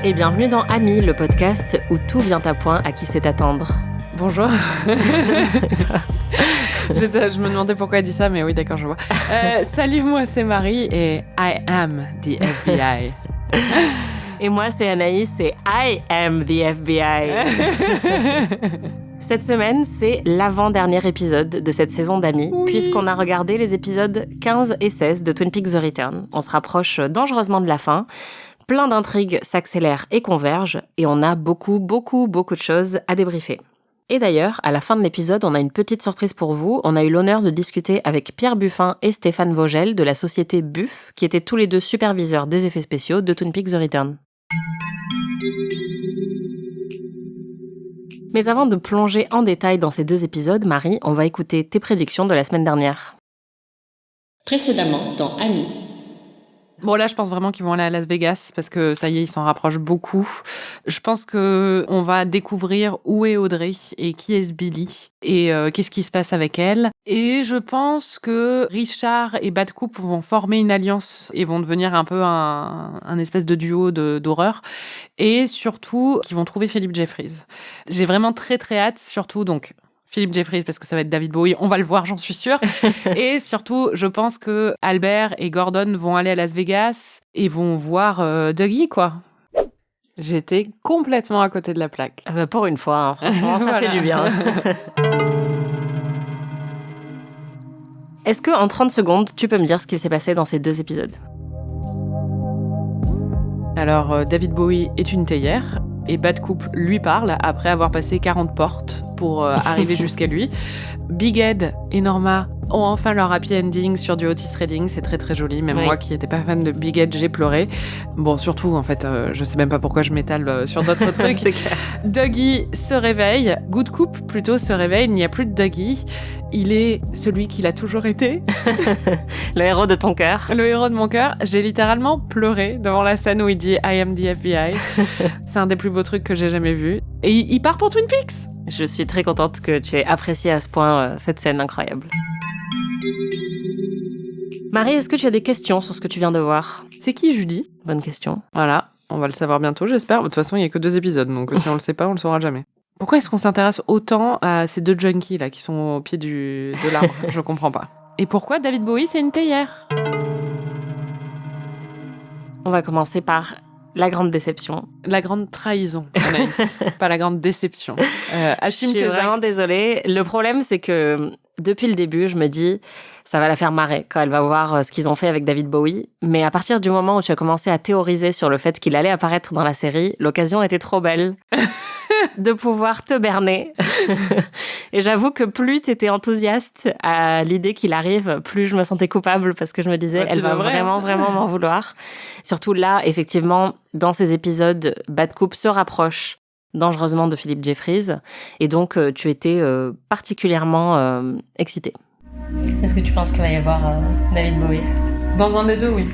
et bienvenue dans Amis, le podcast où tout vient à point à qui sait attendre. Bonjour. Je me demandais pourquoi elle dit ça, mais oui, d'accord, je vois. Salut, moi c'est Marie et I am the FBI. Et moi c'est Anaïs et I am the FBI. Cette semaine, c'est l'avant-dernier épisode de cette saison d'Amis, puisqu'on a regardé les épisodes 15 et 16 de Twin Peaks The Return. On se rapproche dangereusement de la fin. Plein d'intrigues s'accélèrent et convergent, et on a beaucoup de choses à débriefer. Et d'ailleurs, à la fin de l'épisode, on a une petite surprise pour vous. On a eu l'honneur de discuter avec Pierre Buffin et Stéphane Vogel de la société Buff, qui étaient tous les deux superviseurs des effets spéciaux de Twin Peaks The Return. Mais avant de plonger en détail dans ces deux épisodes, Marie, on va écouter tes prédictions de la semaine dernière. Précédemment, dans Amis. Bon, là, je pense vraiment qu'ils vont aller à Las Vegas parce que ça y est, ils s'en rapprochent beaucoup. Je pense que on va découvrir où est Audrey et qui est Billy et qu'est-ce qui se passe avec elle. Et je pense que Richard et Bad Coupe vont former une alliance et vont devenir un peu un espèce de duo d'horreur. Et surtout, qu'ils vont trouver Philip Jeffries. J'ai vraiment très hâte, surtout donc Philip Jeffries, parce que ça va être David Bowie, on va le voir, j'en suis sûre. Et surtout, je pense que Albert et Gordon vont aller à Las Vegas et vont voir Dougie, quoi. J'étais complètement à côté de la plaque. Pour une fois, hein, franchement, ça Voilà. fait du bien. Est-ce que, en 30 secondes, tu peux me dire ce qu'il s'est passé dans ces deux épisodes ? Alors, David Bowie est une théière et Bad Coupe lui parle après avoir passé 40 portes pour arriver jusqu'à lui. Big Ed et Norma ont enfin leur happy ending sur du Otis Redding, c'est très joli. Même moi qui n'étais pas fan de Big Ed, j'ai pleuré. Bon, surtout, en fait, je sais même pas pourquoi je m'étale sur d'autres trucs. C'est clair. Dougie se réveille, Good Coupe plutôt se réveille, il n'y a plus de Dougie. Il est celui qu'il a toujours été. Le héros de ton cœur. Le héros de mon cœur. J'ai littéralement pleuré devant la scène où il dit I am the FBI. C'est un des plus beaux trucs que j'ai jamais vu. Et il part pour Twin Peaks. Je suis très contente que tu aies apprécié à ce point cette scène incroyable. Marie, est-ce que tu as des questions sur ce que tu viens de voir ? C'est qui Judy ? Bonne question. Voilà, on va le savoir bientôt, j'espère. De toute façon, il n'y a que 2 épisodes, donc si on le sait pas, on le saura jamais. Pourquoi est-ce qu'on s'intéresse autant à ces 2 junkies là qui sont au pied de l'arbre ? Je comprends pas. Et pourquoi David Bowie, c'est une théière ? On va commencer par la grande déception. La grande trahison, Anaïs. Pas la grande déception. Assume tes Je suis vraiment actes. désolée. Le problème, c'est que depuis le début, je me dis, ça va la faire marrer quand elle va voir ce qu'ils ont fait avec David Bowie. Mais à partir du moment où tu as commencé à théoriser sur le fait qu'il allait apparaître dans la série, l'occasion était trop belle de pouvoir te berner. Et j'avoue que plus t'étais enthousiaste à l'idée qu'il arrive, plus je me sentais coupable parce que je me disais, elle va vraiment m'en vouloir. Surtout là, effectivement, dans ces épisodes, Bad Coupe se rapproche dangereusement de Philip Jeffries. Et donc, tu étais particulièrement excitée. Est-ce que tu penses qu'il va y avoir David Bowie ? Dans un des 2, oui.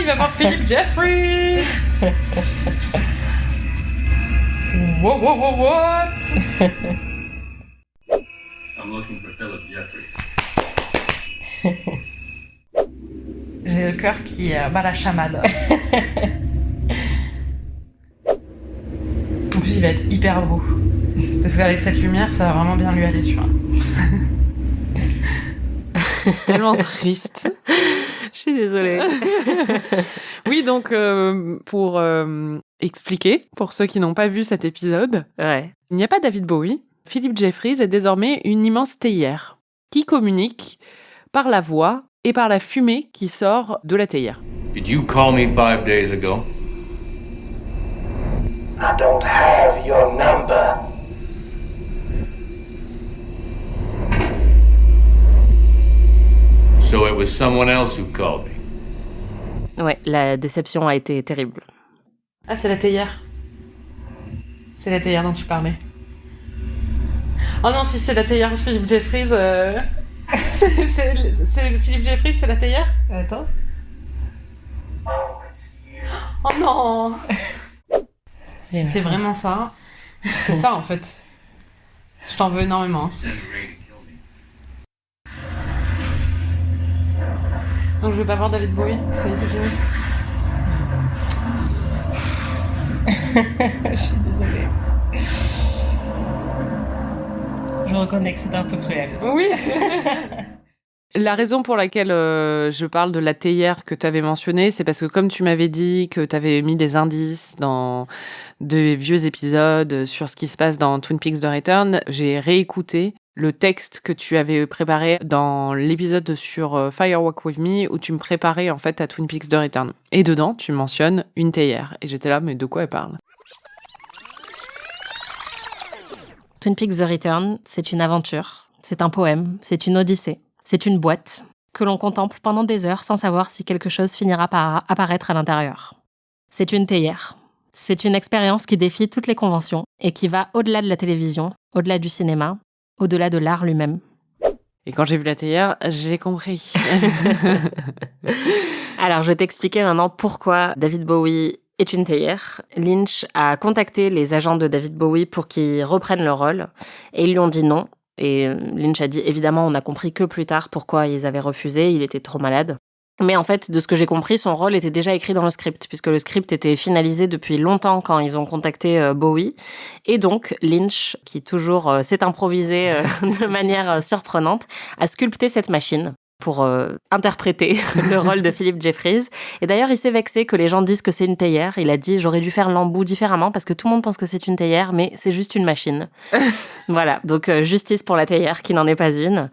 Il va voir Philip Jeffries. What? I'm looking for Philip Jeffries. J'ai le cœur qui bat la chamade. En plus, il va être hyper beau. Parce qu'avec cette lumière, ça va vraiment bien lui aller, tu vois. C'est tellement triste. Je suis désolée. Oui, donc, pour expliquer, pour ceux qui n'ont pas vu cet épisode, Ouais. il n'y a pas David Bowie. Philip Jeffries est désormais une immense théière qui communique par la voix et par la fumée qui sort de la théière. Did you call me 5 days ago? I don't have your number. So it was someone else who called me. Ouais, la déception a été terrible. Ah, c'est la théière. C'est la théière dont tu parlais. Oh non, si c'est la théière de Philip Jeffries... c'est Philip Jeffries, c'est la théière ? Attends. Oh non. Si c'est vraiment ça, c'est ça en fait. Je t'en veux énormément. Donc je vais pas voir David Bowie, c'est fini. Je suis désolée. Je reconnais que c'était un peu cruel. Oui. La raison pour laquelle je parle de la théière que tu avais mentionnée, c'est parce que comme tu m'avais dit que tu avais mis des indices dans de vieux épisodes sur ce qui se passe dans Twin Peaks The Return, j'ai réécouté le texte que tu avais préparé dans l'épisode sur Firewalk With Me, où tu me préparais en fait à Twin Peaks The Return. Et dedans, tu mentionnes une théière. Et j'étais là, mais de quoi elle parle ? Twin Peaks The Return, c'est une aventure, c'est un poème, c'est une odyssée, c'est une boîte que l'on contemple pendant des heures sans savoir si quelque chose finira par apparaître à l'intérieur. C'est une théière. C'est une expérience qui défie toutes les conventions et qui va au-delà de la télévision, au-delà du cinéma, au-delà de l'art lui-même. Et quand j'ai vu la théière, j'ai compris. Alors, je vais t'expliquer maintenant pourquoi David Bowie est une théière. Lynch a contacté les agents de David Bowie pour qu'ils reprennent le rôle et ils lui ont dit non. Et Lynch a dit, évidemment, on a compris que plus tard pourquoi ils avaient refusé, il était trop malade. Mais en fait, de ce que j'ai compris, son rôle était déjà écrit dans le script, puisque le script était finalisé depuis longtemps quand ils ont contacté Bowie. Et donc, Lynch, qui toujours s'est improvisé de manière surprenante, a sculpté cette machine pour interpréter le rôle de Philip Jeffries. Et d'ailleurs, il s'est vexé que les gens disent que c'est une théière. Il a dit, j'aurais dû faire l'embout différemment parce que tout le monde pense que c'est une théière, mais c'est juste une machine. Voilà, donc justice pour la théière qui n'en est pas une.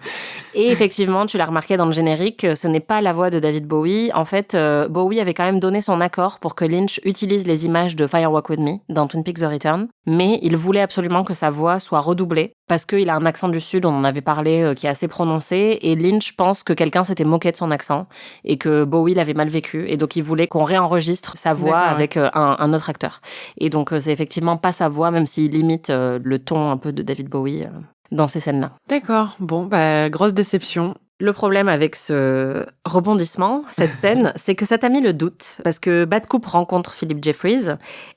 Et effectivement, tu l'as remarqué dans le générique, ce n'est pas la voix de David Bowie. En fait, Bowie avait quand même donné son accord pour que Lynch utilise les images de Firewalk With Me dans Twin Peaks The Return, mais il voulait absolument que sa voix soit redoublée parce qu'il a un accent du Sud, on en avait parlé, qui est assez prononcé, et Lynch pense que quelqu'un s'était moqué de son accent et que Bowie l'avait mal vécu, et donc il voulait qu'on réenregistre sa voix avec un autre acteur. Et donc c'est effectivement pas sa voix, même s'il imite le ton un peu de David Bowie dans ces scènes-là. D'accord, bon, bah grosse déception. Le problème avec ce rebondissement, cette scène, c'est que ça t'a mis le doute, parce que Bad Coupe rencontre Philip Jeffries,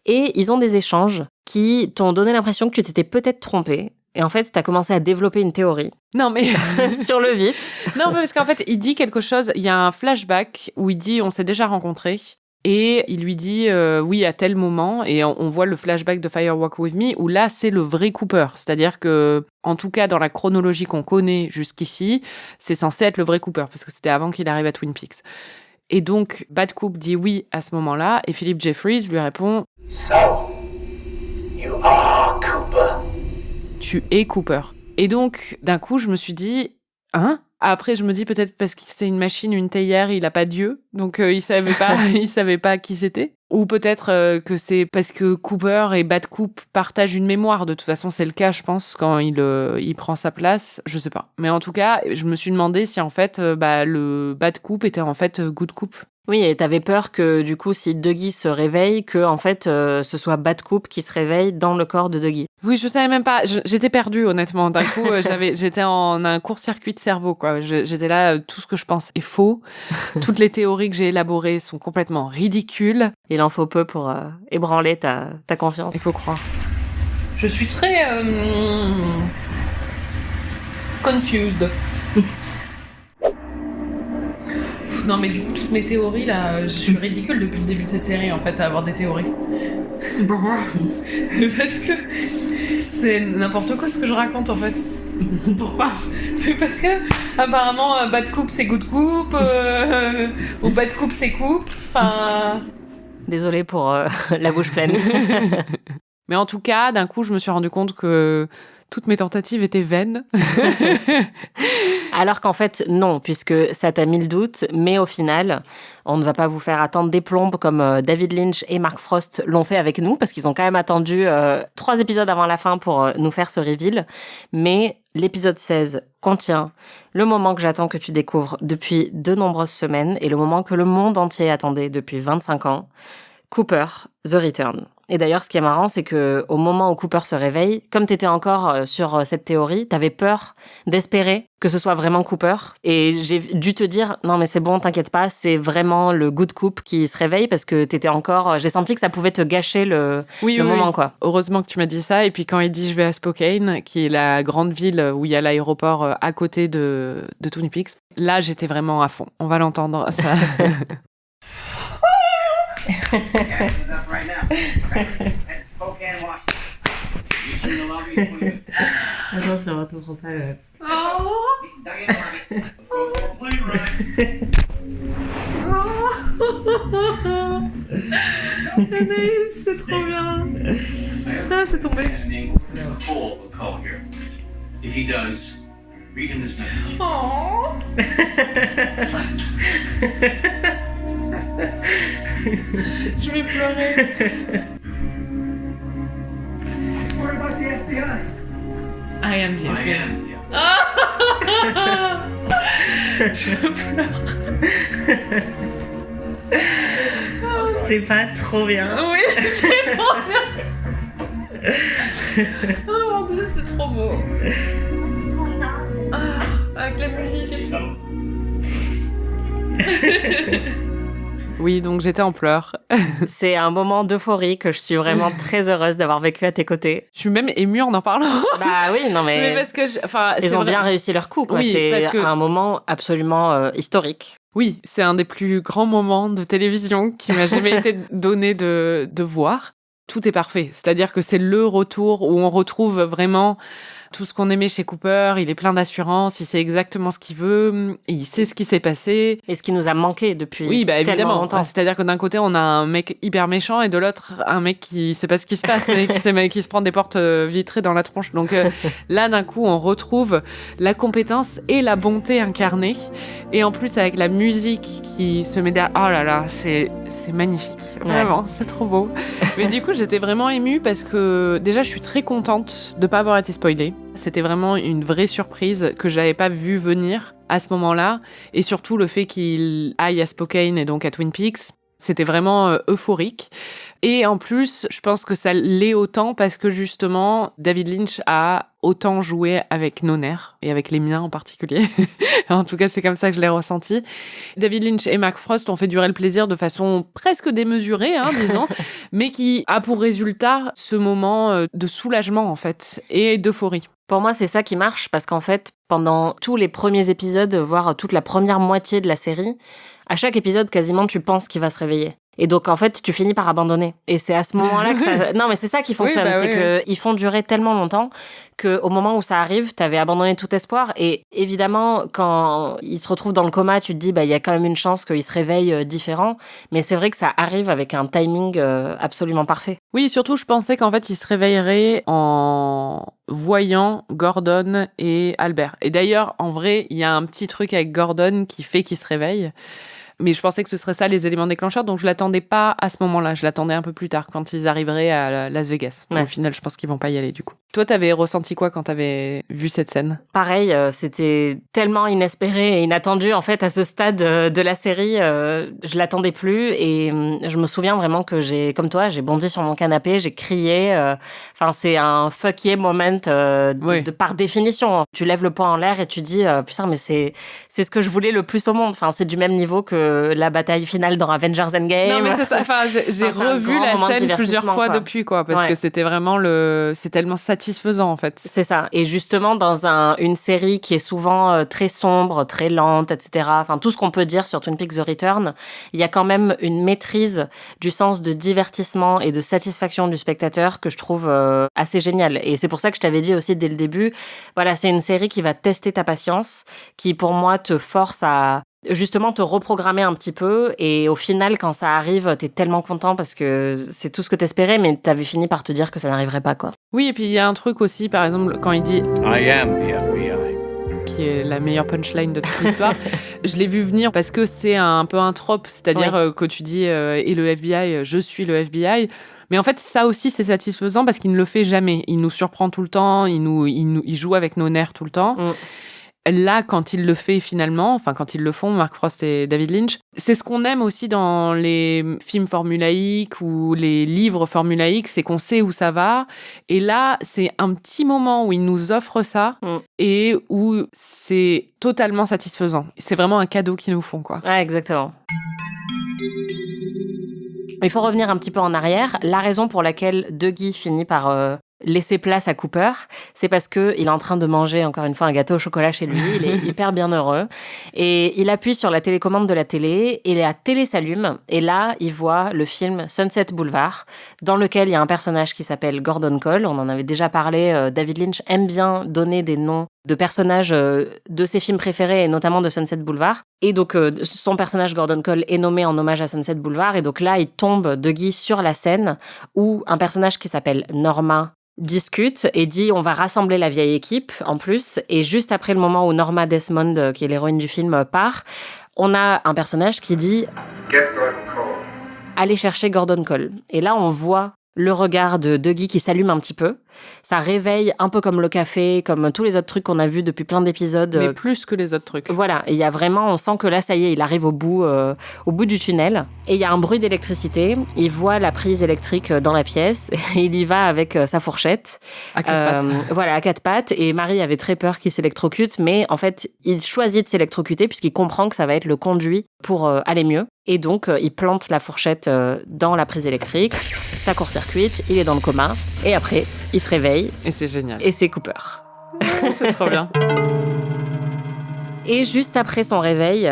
et ils ont des échanges qui t'ont donné l'impression que tu t'étais peut-être trompé. Et en fait, t'as commencé à développer une théorie. Non, mais... sur le vif. Non, mais parce qu'en fait, il dit quelque chose, il y a un flashback où il dit « on s'est déjà rencontrés ». Et il lui dit oui à tel moment, et on voit le flashback de Firewalk With Me où là c'est le vrai Cooper, c'est-à-dire que en tout cas dans la chronologie qu'on connaît jusqu'ici, c'est censé être le vrai Cooper parce que c'était avant qu'il arrive à Twin Peaks. Et donc Bad Coupe dit oui à ce moment-là et Philip Jeffries lui répond So, you are Cooper. Tu es Cooper. Et donc d'un coup je me suis dit hein. Après, je me dis peut-être parce que c'est une machine, une théière, il a pas Dieu, donc il savait pas qui c'était. Ou peut-être que c'est parce que Cooper et Bad Coupe partagent une mémoire. De toute façon, c'est le cas, je pense, quand il prend sa place. Je sais pas. Mais en tout cas, je me suis demandé si en fait, le Bad Coupe était en fait Good Coupe. Oui, et t'avais peur que du coup, si Dougie se réveille, que en fait, ce soit Bad Coupe qui se réveille dans le corps de Dougie. Oui, je savais même pas. J'étais perdue, honnêtement. D'un coup, j'étais en un court-circuit de cerveau, quoi. J'étais là, tout ce que je pense est faux. Toutes les théories que j'ai élaborées sont complètement ridicules. Il en faut peu pour ébranler ta confiance. Il faut croire. Je suis très confused. Non mais du coup toutes mes théories là, je suis ridicule depuis le début de cette série en fait à avoir des théories. Pourquoi ? Parce que c'est n'importe quoi ce que je raconte en fait. Pourquoi ? Parce que apparemment Bad Coupe c'est Good Coupe ou Bad Coupe c'est Coupe. Enfin. Désolée pour la bouche pleine. Mais en tout cas, d'un coup, je me suis rendu compte que toutes mes tentatives étaient vaines. Alors qu'en fait, non, puisque ça t'a mis le doute, mais au final, on ne va pas vous faire attendre des plombes comme David Lynch et Mark Frost l'ont fait avec nous, parce qu'ils ont quand même attendu 3 épisodes avant la fin pour nous faire ce reveal. Mais l'épisode 16 contient le moment que j'attends que tu découvres depuis de nombreuses semaines et le moment que le monde entier attendait depuis 25 ans. Cooper, The Return. Et d'ailleurs, ce qui est marrant, c'est que au moment où Cooper se réveille, comme t'étais encore sur cette théorie, t'avais peur d'espérer que ce soit vraiment Cooper. Et j'ai dû te dire, non mais c'est bon, t'inquiète pas, c'est vraiment le good Coop qui se réveille parce que t'étais encore... J'ai senti que ça pouvait te gâcher le moment, quoi. Heureusement que tu m'as dit ça. Et puis quand il dit je vais à Spokane, qui est la grande ville où il y a l'aéroport à côté de Twin Peaks, là j'étais vraiment à fond. On va l'entendre, ça. Attention, on comprend pas le... Anaïs, c'est trop bien. Ah, c'est tombé. Paul will call here. If he does, read him this message. Oh. Je vais pleurer. What about the FBI? I am the I FBI. am. Yeah. Je pleure. C'est pas trop bien. Oui, c'est trop bien. Oh mon Dieu, c'est trop beau. Ah, avec la musique et tout. Oui, donc j'étais en pleurs. C'est un moment d'euphorie que je suis vraiment très heureuse d'avoir vécu à tes côtés. Je suis même émue en parlant. Bah oui, non mais... Parce que Ils ont bien réussi leur coup, quoi. Oui, c'est parce que... un moment absolument historique. Oui, c'est un des plus grands moments de télévision qui m'a jamais été donné de voir. Tout est parfait. C'est-à-dire que c'est le retour où on retrouve vraiment tout ce qu'on aimait chez Cooper. Il est plein d'assurance, il sait exactement ce qu'il veut, il sait ce qui s'est passé. Et ce qui nous a manqué depuis tellement évidemment. longtemps. C'est-à-dire que d'un côté, on a un mec hyper méchant et de l'autre, un mec qui sait pas ce qui se passe et qui se prend des portes vitrées dans la tronche. Donc là, d'un coup, on retrouve la compétence et la bonté incarnée. Et en plus, avec la musique qui se met derrière. Oh là là, c'est magnifique. Vraiment, c'est trop beau. Mais du coup, j'étais vraiment émue parce que déjà, je suis très contente de pas avoir été spoilée. C'était vraiment une vraie surprise que j'avais pas vu venir à ce moment-là. Et surtout, le fait qu'il aille à Spokane et donc à Twin Peaks, c'était vraiment euphorique. Et en plus, je pense que ça l'est autant parce que justement, David Lynch a autant joué avec nos nerfs et avec les miens en particulier. En tout cas, c'est comme ça que je l'ai ressenti. David Lynch et Mark Frost ont fait durer le plaisir de façon presque démesurée, disons, mais qui a pour résultat ce moment de soulagement, en fait, et d'euphorie. Pour moi, c'est ça qui marche parce qu'en fait, pendant tous les premiers épisodes, voire toute la première moitié de la série, à chaque épisode, quasiment, tu penses qu'il va se réveiller. Et donc, en fait, tu finis par abandonner. Et c'est à ce moment-là que ça... Non, mais c'est ça qui fonctionne. C'est que ils font durer tellement longtemps qu'au moment où ça arrive, t'avais abandonné tout espoir. Et évidemment, quand il se retrouve dans le coma, tu te dis, il y a quand même une chance qu'il se réveille différent. Mais c'est vrai que ça arrive avec un timing absolument parfait. Oui, surtout, je pensais qu'en fait, il se réveillerait en voyant Gordon et Albert. Et d'ailleurs, en vrai, il y a un petit truc avec Gordon qui fait qu'il se réveille. Mais je pensais que ce serait ça les éléments déclencheurs, donc je l'attendais pas à ce moment-là. Je l'attendais un peu plus tard, quand ils arriveraient à Las Vegas. Ouais. Au final, je pense qu'ils vont pas y aller du coup. Toi, t'avais ressenti quoi quand t'avais vu cette scène ? Pareil, c'était tellement inespéré et inattendu en fait à ce stade de la série. Je l'attendais plus et je me souviens vraiment que comme toi, j'ai bondi sur mon canapé, j'ai crié. Enfin, c'est un fuck yeah moment par définition. Tu lèves le poing en l'air et tu dis putain, mais c'est ce que je voulais le plus au monde. Enfin, c'est du même niveau que la bataille finale dans Avengers Endgame. Non, mais c'est ça. Enfin, j'ai revu la scène plusieurs fois depuis, quoi, parce que c'était vraiment c'est tellement satisfaisant, en fait. C'est ça. Et justement, dans une série qui est souvent très sombre, très lente, etc. Enfin, tout ce qu'on peut dire sur Twin Peaks The Return, il y a quand même une maîtrise du sens de divertissement et de satisfaction du spectateur que je trouve assez géniale. Et c'est pour ça que je t'avais dit aussi dès le début, voilà, c'est une série qui va tester ta patience, qui pour moi te force à justement te reprogrammer un petit peu, et au final quand ça arrive t'es tellement content parce que c'est tout ce que t'espérais, mais t'avais fini par te dire que ça n'arriverait pas, quoi. Oui, et puis il y a un truc aussi, par exemple quand il dit I am the FBI, qui est la meilleure punchline de toute l'histoire. Je l'ai vu venir parce que c'est un peu un trope, c'est-à-dire que tu dis et le FBI, je suis le FBI. Mais en fait, ça aussi, c'est satisfaisant parce qu'il ne le fait jamais. Il nous surprend tout le temps, il joue avec nos nerfs tout le temps. là, quand il le fait finalement, enfin quand ils le font, Mark Frost et David Lynch, c'est ce qu'on aime aussi dans les films formulaïques ou les livres formulaïques, c'est qu'on sait où ça va. Et là, c'est un petit moment où ils nous offrent ça et où c'est totalement satisfaisant. C'est vraiment un cadeau qu'ils nous font, quoi. Ouais, exactement. Il faut revenir un petit peu en arrière. La raison pour laquelle Dougie finit par laisser place à Cooper, c'est parce que il est en train de manger encore une fois un gâteau au chocolat chez lui. Il est hyper bien heureux et il appuie sur la télécommande de la télé et la télé s'allume et là il voit le film Sunset Boulevard dans lequel il y a un personnage qui s'appelle Gordon Cole. On en avait déjà parlé. David Lynch aime bien donner des noms de personnages de ses films préférés et notamment de Sunset Boulevard. Et donc son personnage Gordon Cole est nommé en hommage à Sunset Boulevard et donc là il tombe Dougie sur la scène où un personnage qui s'appelle Norma discute et dit on va rassembler la vieille équipe en plus et juste après le moment où Norma Desmond qui est l'héroïne du film part, on a un personnage qui dit allez chercher Gordon Cole et là on voit le regard de Dougie qui s'allume un petit peu. Ça réveille un peu comme le café, comme tous les autres trucs qu'on a vus depuis plein d'épisodes. Mais plus que les autres trucs. Voilà, et il y a vraiment, on sent que là, ça y est, il arrive au bout du tunnel. Et il y a un bruit d'électricité. Il voit la prise électrique dans la pièce. Et il y va avec sa fourchette. À quatre pattes. Voilà, à 4 pattes. Et Marie avait très peur qu'il s'électrocute. Mais en fait, il choisit de s'électrocuter puisqu'il comprend que ça va être le conduit pour aller mieux. Et donc, il plante la fourchette dans la prise électrique. Ça court-circuite. Il est dans le coma. Et après, il se réveille. Et c'est génial. Et c'est Cooper. C'est trop bien. Et juste après son réveil,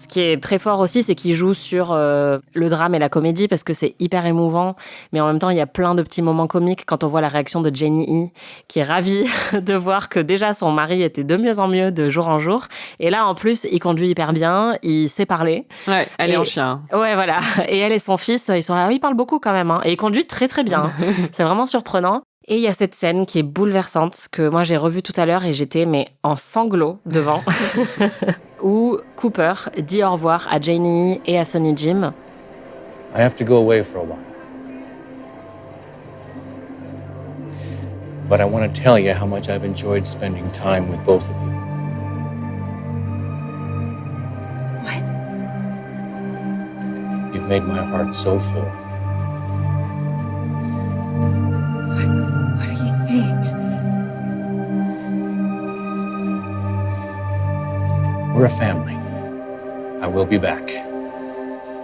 ce qui est très fort aussi, c'est qu'il joue sur le drame et la comédie parce que c'est hyper émouvant. Mais en même temps, il y a plein de petits moments comiques quand on voit la réaction de Janie E, qui est ravie de voir que déjà son mari était de mieux en mieux de jour en jour. Et là, en plus, il conduit hyper bien, il sait parler. Ouais, elle est en chien. Ouais, voilà. Et elle et son fils, ils sont là, oui, ils parlent beaucoup quand même. Hein. Et il conduit très très bien. C'est vraiment surprenant. Et il y a cette scène qui est bouleversante, que moi j'ai revue tout à l'heure et j'étais en sanglots devant, où Cooper dit au revoir à Janie et à Sonny Jim. I have to go away for a while. But I want to tell you how much I've enjoyed spending time with both of you. What? You've made my heart so full. What are you saying? We're a family. I will be back.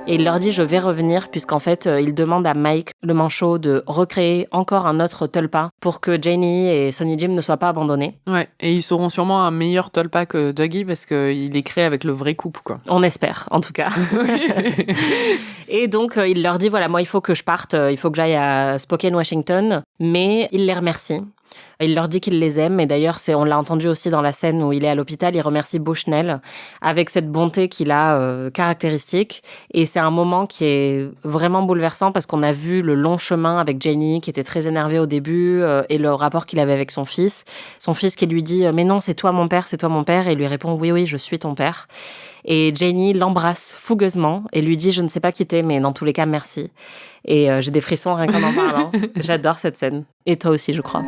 Et il leur dit je vais revenir puisqu'en fait il demande à Mike le manchot de recréer encore un autre tulpa pour que Janie et Sonny Jim ne soient pas abandonnés. Ouais, et ils seront sûrement un meilleur tulpa que Dougie parce qu'il est créé avec le vrai couple, quoi. On espère, en tout cas. Et donc il leur dit voilà, moi il faut que je parte, il faut que j'aille à Spokane, Washington, mais il les remercie. Il leur dit qu'il les aime, et d'ailleurs, on l'a entendu aussi dans la scène où il est à l'hôpital, il remercie Bushnell avec cette bonté qu'il a caractéristique. Et c'est un moment qui est vraiment bouleversant parce qu'on a vu le long chemin avec Janie qui était très énervée au début et le rapport qu'il avait avec son fils. Son fils qui lui dit « Mais non, c'est toi mon père, c'est toi mon père » et il lui répond « Oui, oui, je suis ton père ». Et Janie l'embrasse fougueusement et lui dit « Je ne sais pas qui t'es, mais dans tous les cas, merci ». Et j'ai des frissons rien qu'en en parlant. J'adore cette scène. Et toi aussi, je crois.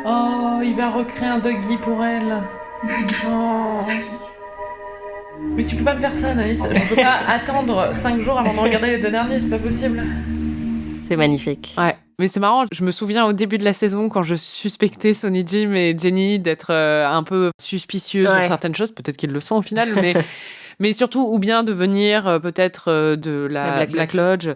Oh, il va recréer un Dougie pour elle. Oh. Mais tu peux pas me faire ça, Anaïs. Je peux pas attendre 5 jours avant de regarder les 2 derniers, c'est pas possible. C'est magnifique. Ouais, mais c'est marrant, je me souviens au début de la saison quand je suspectais Sonny Jim et Jenny d'être un peu suspicieux sur certaines choses, peut-être qu'ils le sont au final, mais surtout, ou bien de venir peut-être de la Black Lodge.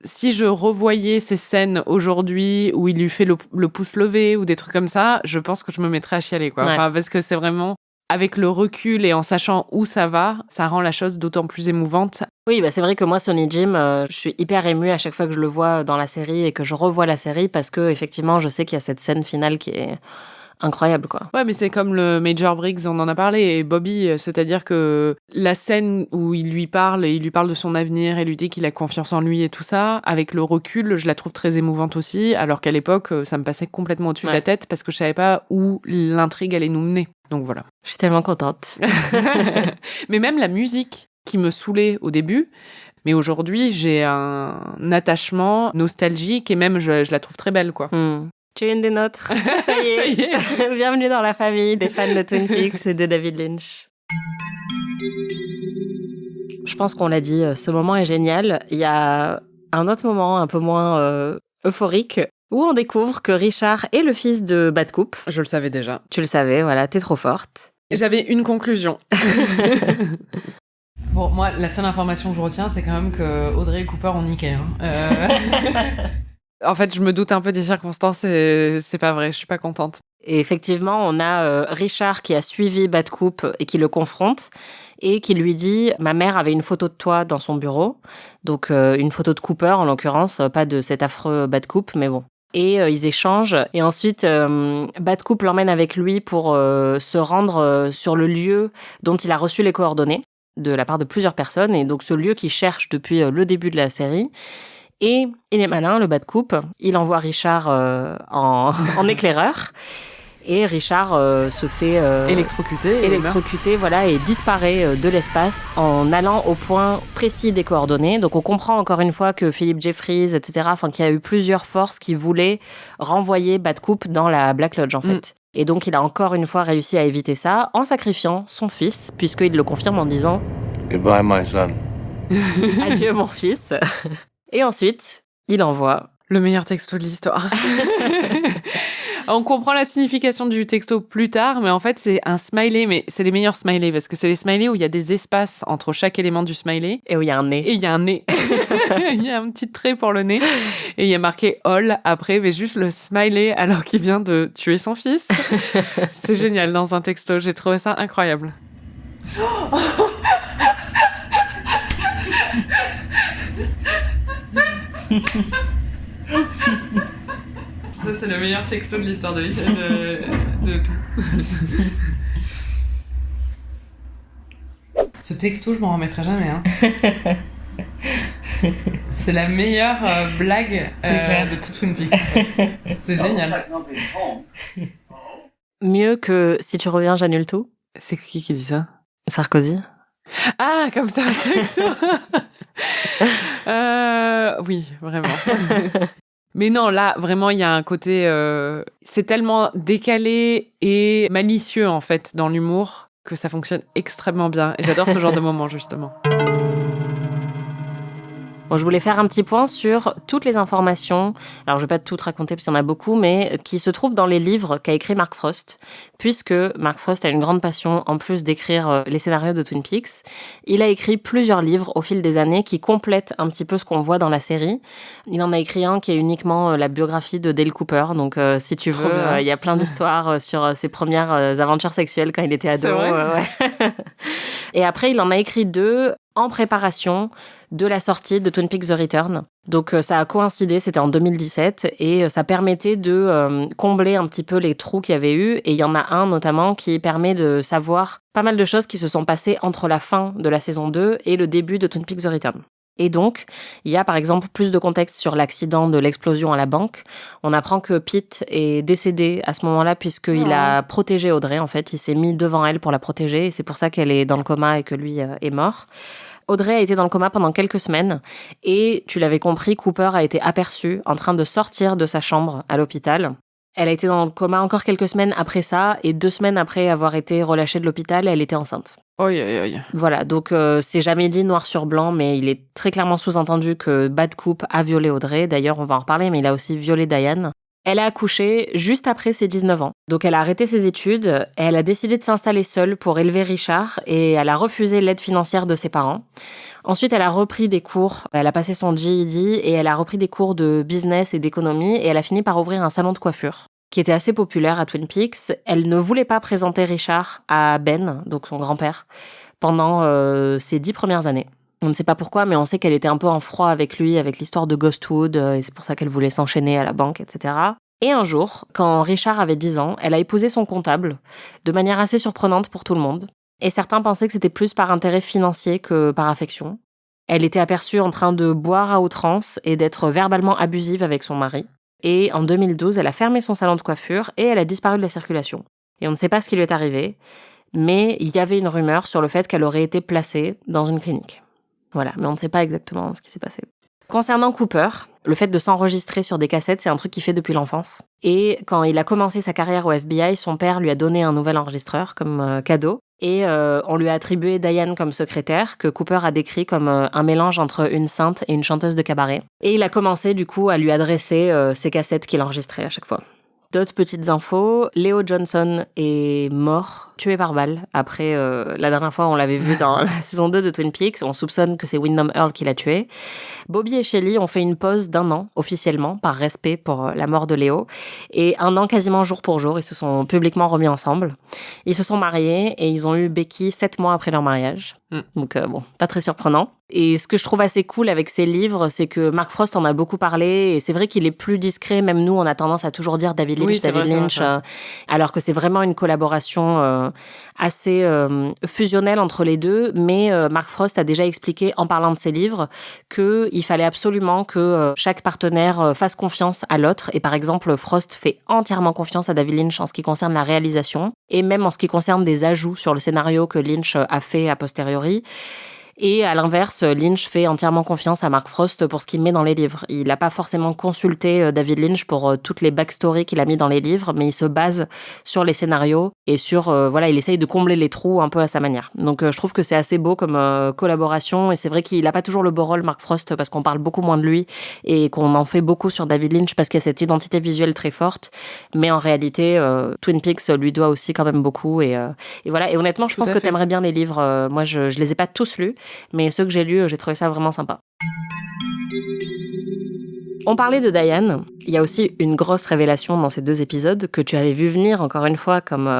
Si je revoyais ces scènes aujourd'hui où il lui fait le pouce levé ou des trucs comme ça, je pense que je me mettrais à chialer, quoi. Ouais. Enfin, parce que c'est vraiment, avec le recul et en sachant où ça va, ça rend la chose d'autant plus émouvante. Oui, bah c'est vrai que moi, Sonny Jim, je suis hyper émue à chaque fois que je le vois dans la série et que je revois la série parce que effectivement, je sais qu'il y a cette scène finale qui est incroyable, quoi. Ouais, mais c'est comme le Major Briggs, on en a parlé, et Bobby, c'est-à-dire que la scène où il lui parle de son avenir et lui dit qu'il a confiance en lui et tout ça, avec le recul, je la trouve très émouvante aussi, alors qu'à l'époque, ça me passait complètement au-dessus de la tête parce que je savais pas où l'intrigue allait nous mener. Donc voilà. Je suis tellement contente. Mais même la musique qui me saoulait au début, mais aujourd'hui, j'ai un attachement nostalgique et même je la trouve très belle, quoi. Tu es une des nôtres. Ça y est. Ça y est. Bienvenue dans la famille des fans de Twin Peaks et de David Lynch. Je pense qu'on l'a dit, ce moment est génial. Il y a un autre moment un peu moins euphorique où on découvre que Richard est le fils de Bad Coupe. Je le savais déjà. Tu le savais, voilà, t'es trop forte. J'avais une conclusion. Bon, moi, la seule information que je retiens, c'est quand même que Audrey et Cooper ont niqué. En fait, je me doute un peu des circonstances et c'est pas vrai, je suis pas contente. Et effectivement, on a Richard qui a suivi Bad Coupe et qui le confronte et qui lui dit « Ma mère avait une photo de toi dans son bureau. » Donc, une photo de Cooper, en l'occurrence, pas de cet affreux Bad Coupe, mais bon. Et ils échangent. Et ensuite, Bad Coupe l'emmène avec lui pour se rendre sur le lieu dont il a reçu les coordonnées de la part de plusieurs personnes. Et donc, ce lieu qu'il cherche depuis le début de la série. Et il est malin, le Bad Coupe. Il envoie Richard en éclaireur. Et Richard se fait électrocuter, voilà, et disparaît de l'espace en allant au point précis des coordonnées. Donc on comprend encore une fois que Philip Jeffries, etc., enfin qu'il y a eu plusieurs forces qui voulaient renvoyer Bad Coupe dans la Black Lodge en fait. Et donc il a encore une fois réussi à éviter ça en sacrifiant son fils, puisqu'il le confirme en disant Goodbye, my son. « Adieu mon fils ». Et ensuite, il envoie le meilleur texto de l'histoire. On comprend la signification du texto plus tard, mais en fait, c'est un smiley, mais c'est les meilleurs smileys, parce que c'est les smileys où il y a des espaces entre chaque élément du smiley. et où il y a un nez. Et il y a un nez. Il y a un petit trait pour le nez. Et il y a marqué « all » après, mais juste le smiley alors qu'il vient de tuer son fils. C'est génial dans un texto. J'ai trouvé ça incroyable. Ça, c'est le meilleur texto de l'histoire de tout. Ce texto, je m'en remettrai jamais. Hein. C'est la meilleure blague de toute Twin Peaks. C'est génial. Mieux que « Si tu reviens, j'annule tout C'est qui dit ça ? » Sarkozy. Ah, comme ça, un texto. Oui, vraiment. Mais non, là, vraiment, il y a un côté... c'est tellement décalé et malicieux, en fait, dans l'humour, que ça fonctionne extrêmement bien. Et j'adore ce genre de moment, justement. Bon, je voulais faire un petit point sur toutes les informations, alors je vais pas tout te raconter parce qu'il y en a beaucoup, mais qui se trouvent dans les livres qu'a écrit Mark Frost, puisque Mark Frost a une grande passion, en plus d'écrire les scénarios de Twin Peaks. Il a écrit plusieurs livres au fil des années qui complètent un petit peu ce qu'on voit dans la série. Il en a écrit un qui est uniquement la biographie de Dale Cooper, donc si tu veux, il y a plein d'histoires sur ses premières aventures sexuelles quand il était ado. C'est vrai ouais. Et après, il en a écrit 2 en préparation de la sortie de Twin Peaks The Return. Donc ça a coïncidé, c'était en 2017, et ça permettait de combler un petit peu les trous qu'il y avait eu, et il y en a un notamment qui permet de savoir pas mal de choses qui se sont passées entre la fin de la saison 2 et le début de Twin Peaks The Return. Et donc, il y a par exemple plus de contexte sur l'accident de l'explosion à la banque. On apprend que Pete est décédé à ce moment-là puisqu'il a protégé Audrey, en fait. Il s'est mis devant elle pour la protéger et c'est pour ça qu'elle est dans le coma et que lui est mort. Audrey a été dans le coma pendant quelques semaines et, tu l'avais compris, Cooper a été aperçu en train de sortir de sa chambre à l'hôpital. Elle a été dans le coma encore quelques semaines après ça et 2 semaines après avoir été relâchée de l'hôpital, elle était enceinte. Oi, oi, oi. Voilà, donc c'est jamais dit noir sur blanc, mais il est très clairement sous-entendu que Bad Coupe a violé Audrey. D'ailleurs, on va en reparler, mais il a aussi violé Diane. Elle a accouché juste après ses 19 ans. Donc elle a arrêté ses études, et elle a décidé de s'installer seule pour élever Richard, et elle a refusé l'aide financière de ses parents. Ensuite, elle a repris des cours, elle a passé son GED, et elle a repris des cours de business et d'économie, et elle a fini par ouvrir un salon de coiffure qui était assez populaire à Twin Peaks. Elle ne voulait pas présenter Richard à Ben, donc son grand-père, pendant ses 10 premières années. On ne sait pas pourquoi, mais on sait qu'elle était un peu en froid avec lui, avec l'histoire de Ghostwood, et c'est pour ça qu'elle voulait s'enchaîner à la banque, etc. Et un jour, quand Richard avait 10 ans, elle a épousé son comptable, de manière assez surprenante pour tout le monde. Et certains pensaient que c'était plus par intérêt financier que par affection. Elle était aperçue en train de boire à outrance et d'être verbalement abusive avec son mari. Et en 2012, elle a fermé son salon de coiffure et elle a disparu de la circulation. Et on ne sait pas ce qui lui est arrivé, mais il y avait une rumeur sur le fait qu'elle aurait été placée dans une clinique. Voilà, mais on ne sait pas exactement ce qui s'est passé. Concernant Cooper, le fait de s'enregistrer sur des cassettes, c'est un truc qu'il fait depuis l'enfance. Et quand il a commencé sa carrière au FBI, son père lui a donné un nouvel enregistreur comme cadeau. Et on lui a attribué Diane comme secrétaire, que Cooper a décrit comme un mélange entre une sainte et une chanteuse de cabaret. Et il a commencé du coup à lui adresser ses cassettes qu'il enregistrait à chaque fois. D'autres petites infos, Leo Johnson est mort, tué par balle. Après, la dernière fois, on l'avait vu dans la saison 2 de Twin Peaks. On soupçonne que c'est Windham Earl qui l'a tué. Bobby et Shelley ont fait une pause d'1 an, officiellement, par respect pour la mort de Léo. Et 1 an quasiment jour pour jour, ils se sont publiquement remis ensemble. Ils se sont mariés et ils ont eu Becky 7 mois après leur mariage. Donc bon, pas très surprenant. Et ce que je trouve assez cool avec ces livres, c'est que Mark Frost en a beaucoup parlé. Et c'est vrai qu'il est plus discret. Même nous, on a tendance à toujours dire David Lynch, alors que c'est vraiment une collaboration assez fusionnelle entre les deux. Mais Mark Frost a déjà expliqué, en parlant de ses livres, qu'il fallait absolument que chaque partenaire fasse confiance à l'autre. Et par exemple, Frost fait entièrement confiance à David Lynch en ce qui concerne la réalisation et même en ce qui concerne des ajouts sur le scénario que Lynch a fait a posteriori. Et à l'inverse, Lynch fait entièrement confiance à Mark Frost pour ce qu'il met dans les livres. Il n'a pas forcément consulté David Lynch pour toutes les backstories qu'il a mis dans les livres, mais il se base sur les scénarios et sur, il essaye de combler les trous un peu à sa manière. Donc je trouve que c'est assez beau comme collaboration et c'est vrai qu'il n'a pas toujours le beau rôle, Mark Frost, parce qu'on parle beaucoup moins de lui et qu'on en fait beaucoup sur David Lynch parce qu'il y a cette identité visuelle très forte. Mais en réalité, Twin Peaks lui doit aussi quand même beaucoup et voilà. Et honnêtement, je pense que t'aimerais bien les livres. Moi, je les ai pas tous lus. Mais ceux que j'ai lus, j'ai trouvé ça vraiment sympa. On parlait de Diane. Il y a aussi une grosse révélation dans ces 2 épisodes que tu avais vu venir, encore une fois, comme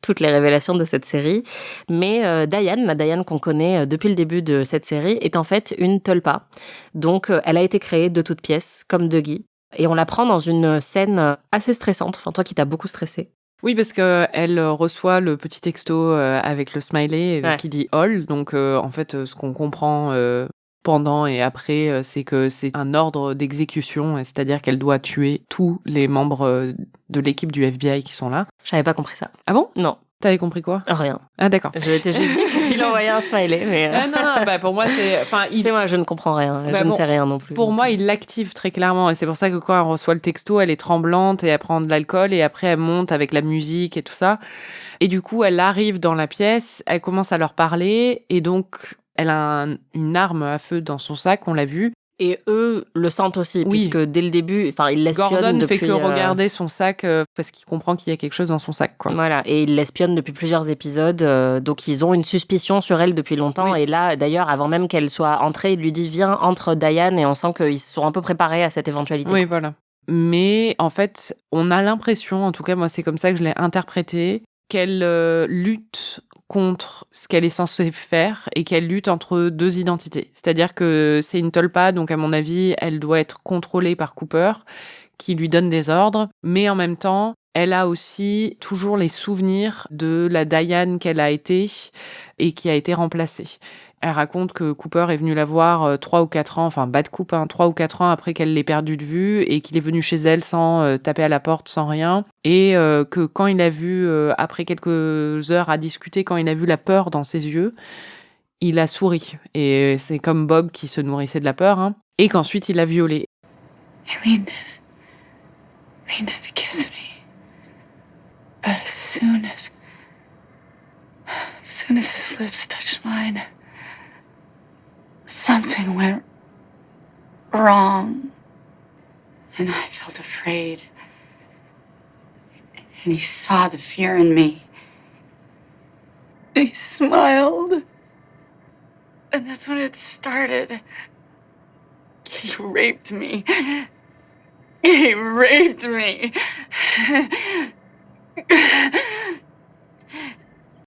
toutes les révélations de cette série. Mais Diane, la Diane qu'on connaît depuis le début de cette série, est en fait une tulpa. Donc, elle a été créée de toutes pièces, comme Dougie. Et on la prend dans une scène assez stressante. Enfin, toi qui t'as beaucoup stressé. Oui, parce que elle reçoit le petit texto avec le smiley qui dit all. Donc, en fait, ce qu'on comprend pendant et après, c'est que c'est un ordre d'exécution, c'est-à-dire qu'elle doit tuer tous les membres de l'équipe du FBI qui sont là. J'avais pas compris ça. Ah bon ? Non. T'avais compris quoi ? Rien. Ah d'accord. Je t'ai juste dit qu'il envoyait un smiley, mais... non, pour moi, c'est... C'est moi, je ne comprends rien. Je ne sais rien non plus. Pour moi, il l'active très clairement. Et c'est pour ça que quand elle reçoit le texto, elle est tremblante et elle prend de l'alcool et après, elle monte avec la musique et tout ça. Et du coup, elle arrive dans la pièce, elle commence à leur parler et donc, elle a une arme à feu dans son sac, on l'a vu. Et eux le sentent aussi, puisque dès le début, il l'espionnent Gordon depuis... fait que regarder son sac parce qu'il comprend qu'il y a quelque chose dans son sac, quoi. Voilà, et il l'espionnent depuis plusieurs épisodes, donc ils ont une suspicion sur elle depuis longtemps. Oui. Et là, d'ailleurs, avant même qu'elle soit entrée, il lui dit « Viens, entre Diane », et on sent qu'ils se sont un peu préparés à cette éventualité. Oui, voilà. Mais en fait, on a l'impression, en tout cas moi c'est comme ça que je l'ai interprété, qu'elle lutte contre ce qu'elle est censée faire et qu'elle lutte entre 2 identités. C'est-à-dire que c'est une tulpa, donc à mon avis, elle doit être contrôlée par Cooper, qui lui donne des ordres, mais en même temps, elle a aussi toujours les souvenirs de la Diane qu'elle a été et qui a été remplacée. Elle raconte que Cooper est venu la voir 3 ou 4 ans, enfin bad coup, 3 ou 4 ans après qu'elle l'ait perdue de vue et qu'il est venu chez elle sans taper à la porte, sans rien. Et que quand il a vu, après quelques heures à discuter, quand il a vu la peur dans ses yeux, il a souri. Et c'est comme Bob qui se nourrissait de la peur, hein. Et qu'ensuite il l'a violée. He leaned in to kiss me. But as soon as his lips touched mine, something went wrong. And I felt afraid. And he saw the fear in me. He smiled. And that's when it started. He raped me. He raped me.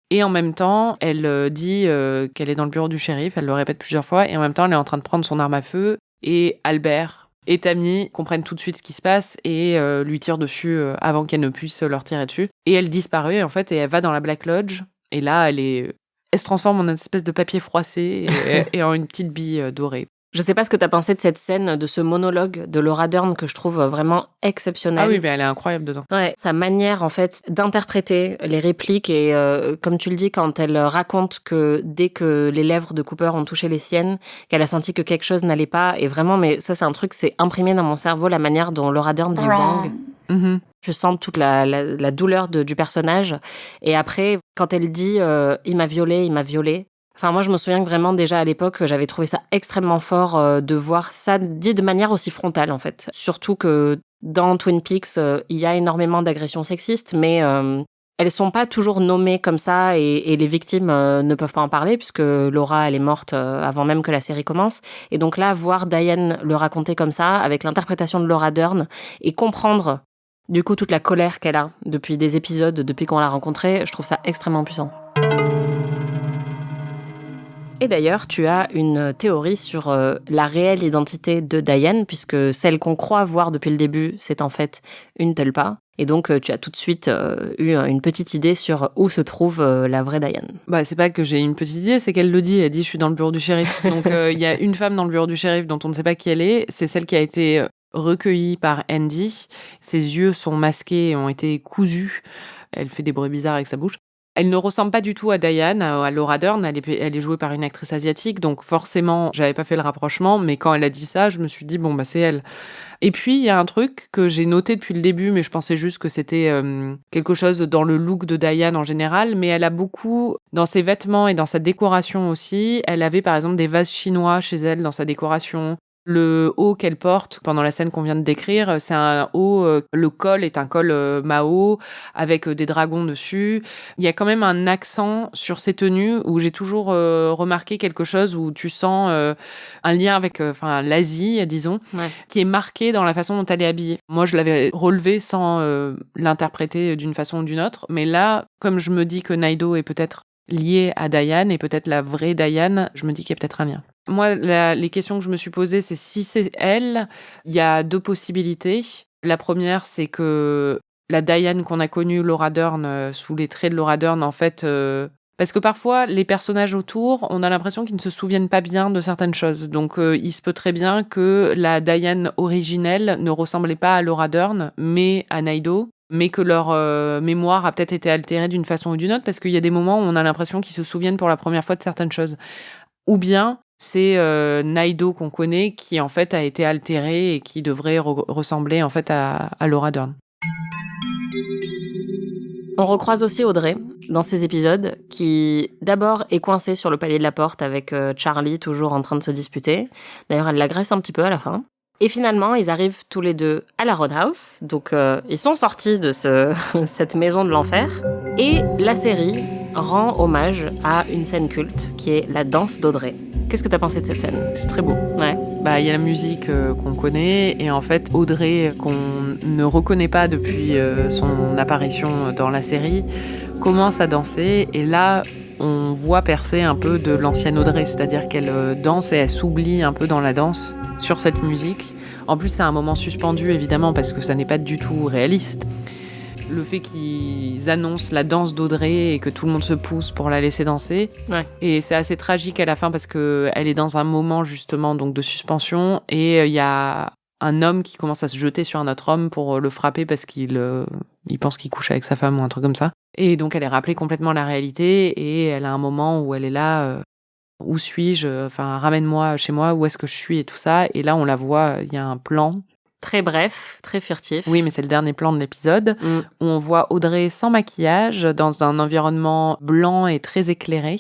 Et en même temps, elle dit qu'elle est dans le bureau du shérif, elle le répète plusieurs fois, et en même temps, elle est en train de prendre son arme à feu, et Albert et Tammy comprennent tout de suite ce qui se passe, et lui tirent dessus avant qu'elle ne puisse leur tirer dessus. Et elle disparaît, en fait, et elle va dans la Black Lodge, et là, elle se transforme en une espèce de papier froissé, et en une petite bille dorée. Je sais pas ce que t'as pensé de cette scène, de ce monologue de Laura Dern que je trouve vraiment exceptionnel. Ah oui, mais elle est incroyable dedans. Ouais, sa manière en fait d'interpréter les répliques et comme tu le dis, quand elle raconte que dès que les lèvres de Cooper ont touché les siennes, qu'elle a senti que quelque chose n'allait pas, et vraiment, mais ça c'est un truc, c'est imprimé dans mon cerveau, la manière dont Laura Dern dit Wrong. Mhm. Je sens toute la douleur du personnage. Et après, quand elle dit il m'a violée. Enfin, moi, je me souviens que vraiment, déjà à l'époque, j'avais trouvé ça extrêmement fort de voir ça dit de manière aussi frontale, en fait. Surtout que dans Twin Peaks, il y a énormément d'agressions sexistes, mais elles sont pas toujours nommées comme ça et les victimes ne peuvent pas en parler puisque Laura, elle est morte avant même que la série commence. Et donc là, voir Diane le raconter comme ça, avec l'interprétation de Laura Dern, et comprendre du coup toute la colère qu'elle a depuis des épisodes, depuis qu'on l'a rencontrée, je trouve ça extrêmement puissant. Et d'ailleurs, tu as une théorie sur la réelle identité de Diane, puisque celle qu'on croit voir depuis le début, c'est en fait une Tulpa. Et donc, tu as tout de suite eu une petite idée sur où se trouve la vraie Diane. Bah, c'est pas que j'ai une petite idée, c'est qu'elle le dit. Elle dit, je suis dans le bureau du shérif. Donc, il y a une femme dans le bureau du shérif dont on ne sait pas qui elle est. C'est celle qui a été recueillie par Andy. Ses yeux sont masqués et ont été cousus. Elle fait des bruits bizarres avec sa bouche. Elle ne ressemble pas du tout à Diane, à Laura Dern. Elle est jouée par une actrice asiatique, donc forcément, j'avais pas fait le rapprochement, mais quand elle a dit ça, je me suis dit, bon, bah, c'est elle. Et puis, il y a un truc que j'ai noté depuis le début, mais je pensais juste que c'était quelque chose dans le look de Diane en général, mais elle a beaucoup, dans ses vêtements et dans sa décoration aussi, elle avait par exemple des vases chinois chez elle dans sa décoration. Le haut qu'elle porte pendant la scène qu'on vient de décrire, c'est un haut, le col est un col Mao avec des dragons dessus. Il y a quand même un accent sur ces tenues où j'ai toujours remarqué quelque chose où tu sens un lien avec l'Asie, disons, qui est marqué dans la façon dont elle est habillée. Moi, je l'avais relevé sans l'interpréter d'une façon ou d'une autre, mais là, comme je me dis que Naido est peut-être liée à Diane et peut-être la vraie Diane, je me dis qu'il y a peut-être un lien. Moi, les questions que je me suis posées, c'est si c'est elle, il y a deux possibilités. La première, c'est que la Diane qu'on a connue, Laura Dern, sous les traits de Laura Dern, en fait... Parce que parfois, les personnages autour, on a l'impression qu'ils ne se souviennent pas bien de certaines choses. Donc, il se peut très bien que la Diane originelle ne ressemblait pas à Laura Dern, mais à Naido, mais que leur mémoire a peut-être été altérée d'une façon ou d'une autre, parce qu'il y a des moments où on a l'impression qu'ils se souviennent pour la première fois de certaines choses. Ou bien... c'est Naido qu'on connaît qui en fait a été altéré et qui devrait ressembler en fait à Laura Dern. On recroise aussi Audrey dans ces épisodes qui d'abord est coincée sur le palier de la porte avec Charlie toujours en train de se disputer. D'ailleurs elle l'agresse un petit peu à la fin. Et finalement, ils arrivent tous les deux à la Roadhouse. Donc, ils sont sortis de cette maison de l'enfer. Et la série rend hommage à une scène culte qui est la danse d'Audrey. Qu'est-ce que t'as pensé de cette scène ? C'est très beau. Ouais. Bah, il y a la musique qu'on connaît et en fait, Audrey, qu'on ne reconnaît pas depuis son apparition dans la série, commence à danser et là, on voit percer un peu de l'ancienne Audrey, c'est-à-dire qu'elle danse et elle s'oublie un peu dans la danse sur cette musique. En plus, c'est un moment suspendu, évidemment, parce que ça n'est pas du tout réaliste. Le fait qu'ils annoncent la danse d'Audrey et que tout le monde se pousse pour la laisser danser. Ouais. Et c'est assez tragique à la fin parce qu'elle est dans un moment, justement, donc de suspension et il y a un homme qui commence à se jeter sur un autre homme pour le frapper parce qu'il pense qu'il couche avec sa femme ou un truc comme ça. Et donc, elle est rappelée complètement à la réalité et elle a un moment où elle est là... où suis-je ? Enfin, ramène-moi chez moi, où est-ce que je suis et tout ça. Et là, on la voit, il y a un plan. Très bref, très furtif. Oui, mais c'est le dernier plan de l'épisode. Où on voit Audrey sans maquillage, dans un environnement blanc et très éclairé,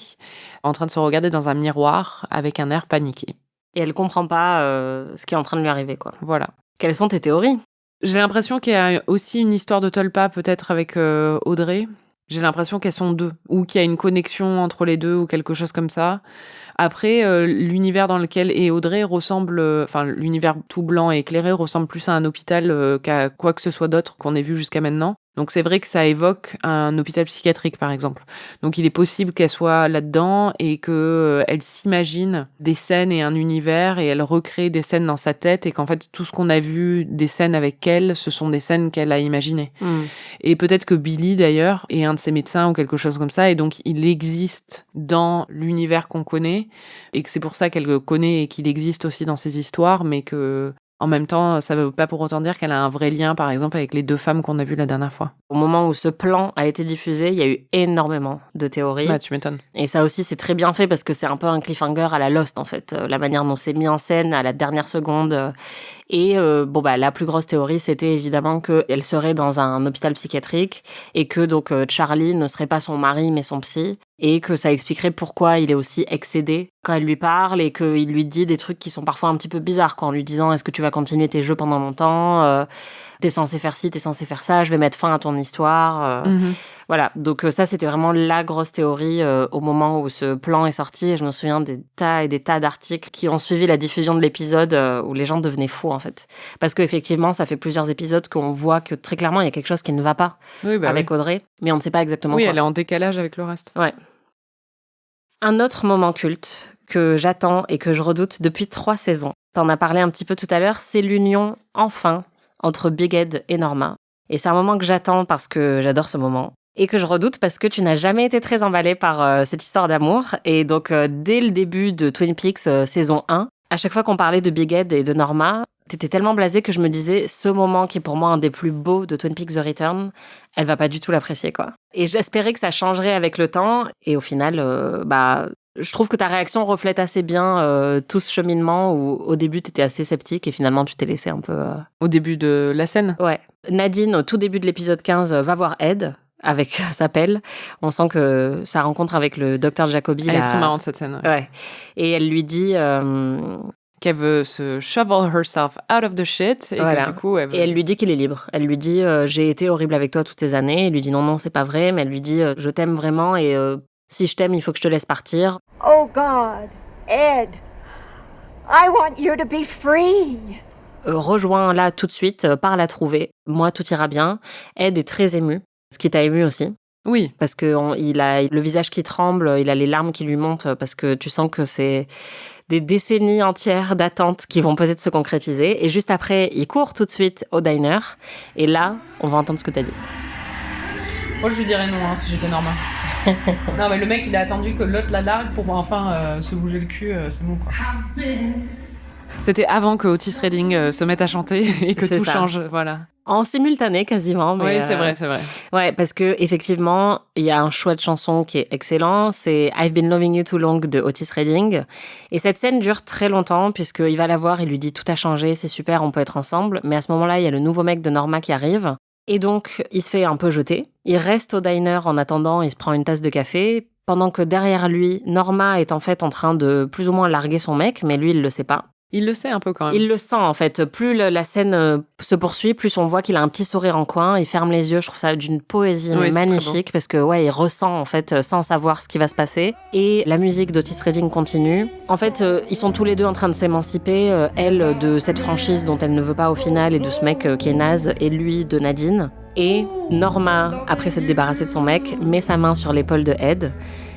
en train de se regarder dans un miroir avec un air paniqué. Et elle comprend pas ce qui est en train de lui arriver, quoi. Voilà. Quelles sont tes théories ? J'ai l'impression qu'il y a aussi une histoire de Tulpa, peut-être, avec Audrey. J'ai l'impression qu'elles sont deux, ou qu'il y a une connexion entre les deux, ou quelque chose comme ça. Après, l'univers dans lequel est Audrey ressemble... l'univers tout blanc et éclairé ressemble plus à un hôpital qu'à quoi que ce soit d'autre qu'on ait vu jusqu'à maintenant. Donc c'est vrai que ça évoque un hôpital psychiatrique, par exemple. Donc il est possible qu'elle soit là-dedans et que elle s'imagine des scènes et un univers et elle recrée des scènes dans sa tête et qu'en fait tout ce qu'on a vu des scènes avec elle, ce sont des scènes qu'elle a imaginées. Et peut-être que Billy d'ailleurs est un de ses médecins ou quelque chose comme ça et donc il existe dans l'univers qu'on connaît et que c'est pour ça qu'elle le connaît et qu'il existe aussi dans ses histoires, mais que en même temps, ça ne veut pas pour autant dire qu'elle a un vrai lien, par exemple, avec les 2 femmes qu'on a vues la dernière fois. Au moment où ce plan a été diffusé, il y a eu énormément de théories. Bah, tu m'étonnes. Et ça aussi, c'est très bien fait parce que c'est un peu un cliffhanger à la Lost, en fait. La manière dont c'est mis en scène à la dernière seconde. Et la plus grosse théorie, c'était évidemment qu'elle serait dans un hôpital psychiatrique et que donc Charlie ne serait pas son mari, mais son psy. Et que ça expliquerait pourquoi il est aussi excédé quand elle lui parle et qu'il lui dit des trucs qui sont parfois un petit peu bizarres, quoi, en lui disant « Est-ce que tu vas continuer tes jeux pendant longtemps ? T'es censé faire ci, t'es censé faire ça, je vais mettre fin à ton histoire. » Voilà, donc ça, c'était vraiment la grosse théorie au moment où ce plan est sorti. Et je me souviens des tas et des tas d'articles qui ont suivi la diffusion de l'épisode où les gens devenaient fous, en fait. Parce qu'effectivement, ça fait plusieurs épisodes qu'on voit que très clairement, il y a quelque chose qui ne va pas avec Audrey, mais on ne sait pas exactement quoi. Oui, elle est en décalage avec le reste. Ouais. Un autre moment culte que j'attends et que je redoute depuis 3 saisons, t'en as parlé un petit peu tout à l'heure, c'est l'union, enfin, entre Big Ed et Norma. Et c'est un moment que j'attends parce que j'adore ce moment. Et que je redoute parce que tu n'as jamais été très emballée par cette histoire d'amour. Et donc, dès le début de Twin Peaks saison 1, à chaque fois qu'on parlait de Big Ed et de Norma, t'étais tellement blasée que je me disais, ce moment qui est pour moi un des plus beaux de Twin Peaks The Return, elle va pas du tout l'apprécier, quoi. Et j'espérais que ça changerait avec le temps. Et au final, je trouve que ta réaction reflète assez bien tout ce cheminement où au début t'étais assez sceptique et finalement tu t'es laissé un peu... Au début de la scène ? Ouais. Nadine, au tout début de l'épisode 15, va voir Ed avec sa pelle. On sent que sa rencontre avec le docteur Jacobi... Elle est trop marrante, cette scène. Ouais. Et elle lui dit... qu'elle veut se shovel herself out of the shit. Et voilà. que, du coup, Et elle lui dit qu'il est libre. Elle lui dit j'ai été horrible avec toi toutes ces années. Il lui dit non, c'est pas vrai. Mais elle lui dit je t'aime vraiment et si je t'aime, il faut que je te laisse partir. Oh God, Ed, I want you to be free. Rejoins-la tout de suite, pars la trouver. Moi, tout ira bien. Ed est très ému. Ce qui t'a ému aussi. Oui. Parce qu'il a le visage qui tremble, il a les larmes qui lui montent, parce que tu sens que c'est des décennies entières d'attente qui vont peut-être se concrétiser. Et juste après, il court tout de suite au diner. Et là, on va entendre ce que t'as dit. Moi, je lui dirais non, si j'étais Norma. Non, mais le mec, il a attendu que l'autre la largue pour enfin se bouger le cul, c'est bon, quoi. C'était avant que Otis Redding se mette à chanter et que C'est tout ça. change, voilà. En simultané quasiment. Mais Oui, c'est vrai. Ouais, parce que effectivement, il y a un choix de chanson qui est excellent. C'est I've Been Loving You Too Long de Otis Redding. Et cette scène dure très longtemps puisqu'il va la voir, il lui dit tout a changé, c'est super, on peut être ensemble. Mais à ce moment-là, il y a le nouveau mec de Norma qui arrive. Et donc, il se fait un peu jeter. Il reste au diner en attendant, il se prend une tasse de café. Pendant que derrière lui, Norma est en fait en train de plus ou moins larguer son mec, mais lui, il le sait pas. Il le sait un peu quand même. Il le sent en fait. Plus la scène se poursuit, plus on voit qu'il a un petit sourire en coin. Il ferme les yeux. Je trouve ça d'une poésie magnifique parce que il ressent en fait sans savoir ce qui va se passer. Et la musique d'Otis Redding continue. En fait, ils sont tous les deux en train de s'émanciper. Elle de cette franchise dont elle ne veut pas au final et de ce mec qui est naze, et lui de Nadine. Et Norma, après s'être débarrassée de son mec, met sa main sur l'épaule de Ed.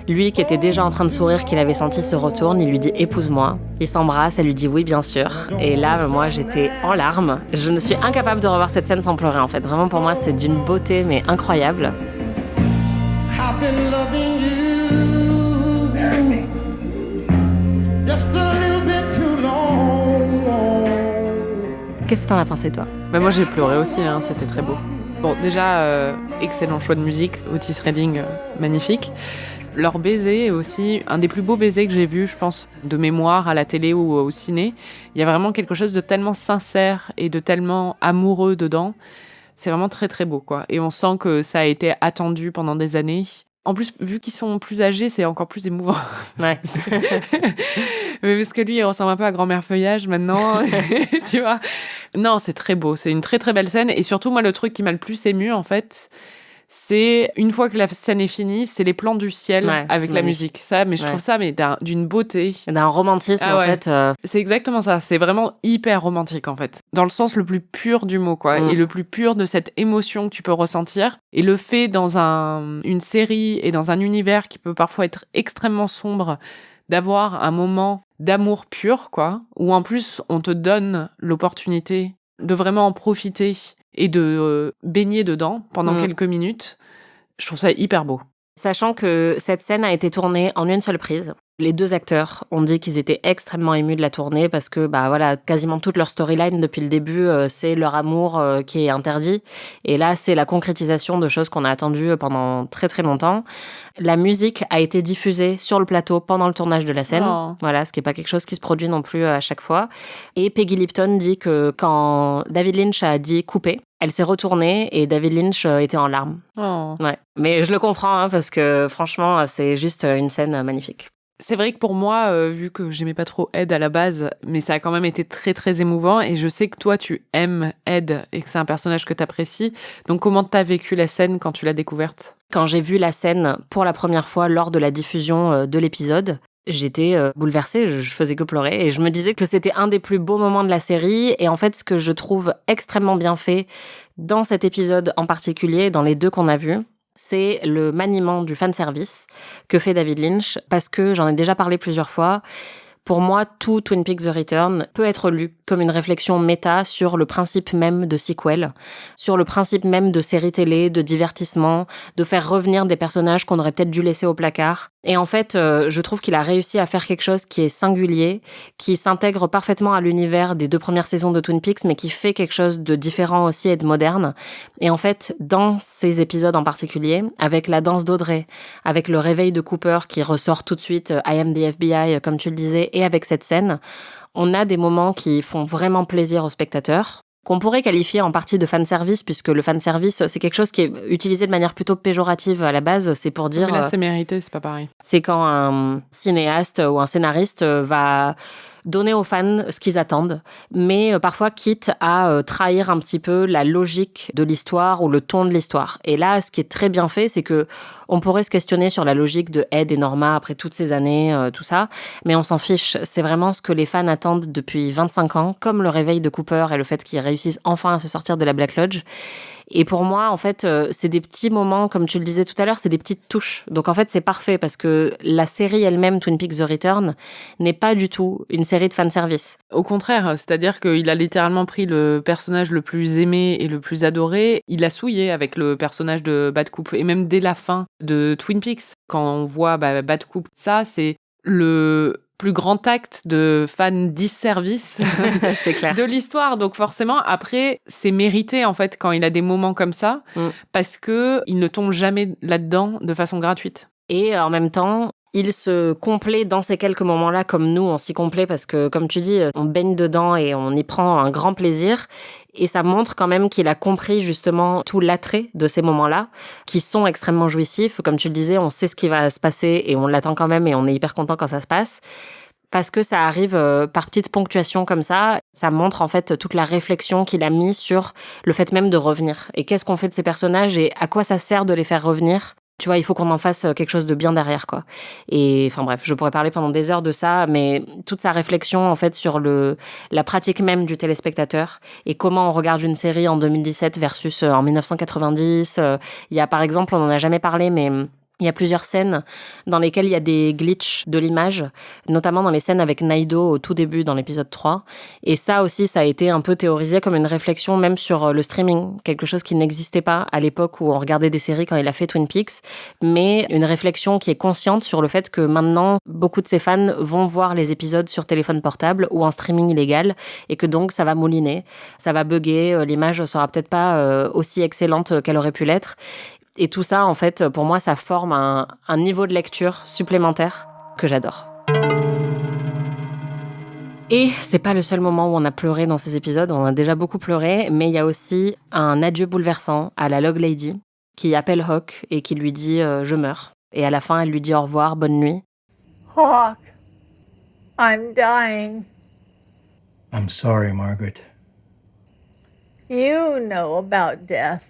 Lui, qui était déjà en train de sourire, qu'il avait senti, se retourne, il lui dit « Épouse-moi ». Il s'embrasse, elle lui dit « Oui, bien sûr ». Et là, moi, j'étais en larmes. Je ne suis incapable de revoir cette scène sans pleurer, en fait. Vraiment, pour moi, c'est d'une beauté, mais incroyable. I've been loving you just a little bit too long. Qu'est-ce que t'en as pensé, toi ? Bah, moi, j'ai pleuré aussi, c'était très beau. Bon, déjà, excellent choix de musique, Otis Redding, magnifique. Leur baiser est aussi un des plus beaux baisers que j'ai vus, je pense, de mémoire à la télé ou au ciné. Il y a vraiment quelque chose de tellement sincère et de tellement amoureux dedans. C'est vraiment très très beau, quoi. Et on sent que ça a été attendu pendant des années. En plus, vu qu'ils sont plus âgés, c'est encore plus émouvant. Ouais. Mais parce que lui, il ressemble un peu à Grand-mère Feuillage maintenant, tu vois. Non, c'est très beau. C'est une très très belle scène. Et surtout, moi, le truc qui m'a le plus ému, en fait, c'est une fois que la scène est finie, c'est les plans du ciel Ouais, avec c'est la magnifique. musique. Ça, mais je Ouais. trouve ça d'une beauté. D'un romantisme, Ah en ouais. fait. C'est exactement ça. C'est vraiment hyper romantique, en fait. Dans le sens le plus pur du mot, quoi. Mm. Et le plus pur de cette émotion que tu peux ressentir. Et le fait dans une série et dans un univers qui peut parfois être extrêmement sombre, d'avoir un moment d'amour pur, quoi. Où en plus, on te donne l'opportunité de vraiment en profiter et de baigner dedans pendant quelques minutes. Je trouve ça hyper beau. Sachant que cette scène a été tournée en une seule prise. Les 2 acteurs ont dit qu'ils étaient extrêmement émus de la tournée parce que, voilà, quasiment toute leur storyline depuis le début, c'est leur amour qui est interdit. Et là, c'est la concrétisation de choses qu'on a attendues pendant très très longtemps. La musique a été diffusée sur le plateau pendant le tournage de la scène. Oh. Voilà, ce qui est pas quelque chose qui se produit non plus à chaque fois. Et Peggy Lipton dit que quand David Lynch a dit couper, elle s'est retournée et David Lynch était en larmes. Oh. Ouais, mais je le comprends hein, parce que franchement, c'est juste une scène magnifique. C'est vrai que pour moi, vu que j'aimais pas trop Ed à la base, mais ça a quand même été très très émouvant et je sais que toi tu aimes Ed et que c'est un personnage que t'apprécies. Donc comment t'as vécu la scène quand tu l'as découverte ? Quand j'ai vu la scène pour la première fois lors de la diffusion de l'épisode, j'étais bouleversée, je faisais que pleurer et je me disais que c'était un des plus beaux moments de la série et en fait ce que je trouve extrêmement bien fait dans cet épisode en particulier, dans les 2 qu'on a vus, c'est le maniement du fanservice que fait David Lynch, parce que j'en ai déjà parlé plusieurs fois. Pour moi, tout Twin Peaks The Return peut être lu comme une réflexion méta sur le principe même de sequel, sur le principe même de série télé, de divertissement, de faire revenir des personnages qu'on aurait peut-être dû laisser au placard. Et en fait, je trouve qu'il a réussi à faire quelque chose qui est singulier, qui s'intègre parfaitement à l'univers des 2 premières saisons de Twin Peaks, mais qui fait quelque chose de différent aussi et de moderne. Et en fait, dans ces épisodes en particulier, avec la danse d'Audrey, avec le réveil de Cooper qui ressort tout de suite, I am the FBI, comme tu le disais, et avec cette scène, on a des moments qui font vraiment plaisir aux spectateurs, qu'on pourrait qualifier en partie de fanservice, puisque le fanservice, c'est quelque chose qui est utilisé de manière plutôt péjorative à la base, c'est pour dire... Mais là, c'est mérité, c'est pas pareil. C'est quand un cinéaste ou un scénariste va donner aux fans ce qu'ils attendent, mais parfois quitte à trahir un petit peu la logique de l'histoire ou le ton de l'histoire. Et là, ce qui est très bien fait, c'est que on pourrait se questionner sur la logique de Ed et Norma après toutes ces années, tout ça, mais on s'en fiche. C'est vraiment ce que les fans attendent depuis 25 ans, comme le réveil de Cooper et le fait qu'ils réussissent enfin à se sortir de la Black Lodge. Et pour moi, en fait, c'est des petits moments, comme tu le disais tout à l'heure, c'est des petites touches. Donc en fait, c'est parfait parce que la série elle-même, Twin Peaks The Return, n'est pas du tout une série de fanservice. Au contraire, c'est-à-dire qu'il a littéralement pris le personnage le plus aimé et le plus adoré, il l'a souillé avec le personnage de Bad Coop. Et même dès la fin de Twin Peaks, quand on voit Bad Coop, ça, c'est le plus grand acte de fan disservice C'est clair. de l'histoire. Donc forcément, après, c'est mérité en fait quand il a des moments comme ça, parce que il ne tombe jamais là-dedans de façon gratuite. Et en même temps, il se complaît dans ces quelques moments-là comme nous, on s'y complaît parce que, comme tu dis, on baigne dedans et on y prend un grand plaisir. Et ça montre quand même qu'il a compris justement tout l'attrait de ces moments-là, qui sont extrêmement jouissifs. Comme tu le disais, on sait ce qui va se passer et on l'attend quand même et on est hyper content quand ça se passe. Parce que ça arrive par petites ponctuations comme ça, ça montre en fait toute la réflexion qu'il a mis sur le fait même de revenir. Et qu'est-ce qu'on fait de ces personnages et à quoi ça sert de les faire revenir ? Tu vois, il faut qu'on en fasse quelque chose de bien derrière, quoi. Et enfin bref, je pourrais parler pendant des heures de ça, mais toute sa réflexion en fait sur la pratique même du téléspectateur et comment on regarde une série en 2017 versus en 1990. Il y a par exemple, on n'en a jamais parlé, mais il y a plusieurs scènes dans lesquelles il y a des glitches de l'image, notamment dans les scènes avec Naido au tout début dans l'épisode 3. Et ça aussi, ça a été un peu théorisé comme une réflexion même sur le streaming, quelque chose qui n'existait pas à l'époque où on regardait des séries quand il a fait Twin Peaks, mais une réflexion qui est consciente sur le fait que maintenant, beaucoup de ses fans vont voir les épisodes sur téléphone portable ou en streaming illégal et que donc ça va mouliner, ça va bugger, l'image sera peut-être pas aussi excellente qu'elle aurait pu l'être. Et tout ça, en fait, pour moi, ça forme un niveau de lecture supplémentaire que j'adore. Et c'est pas le seul moment où on a pleuré dans ces épisodes, on a déjà beaucoup pleuré, mais il y a aussi un adieu bouleversant à la Log Lady qui appelle Hawk et qui lui dit « je meurs ». Et à la fin, elle lui dit au revoir, bonne nuit. Hawk, I'm dying. I'm sorry, Margaret. You know about death.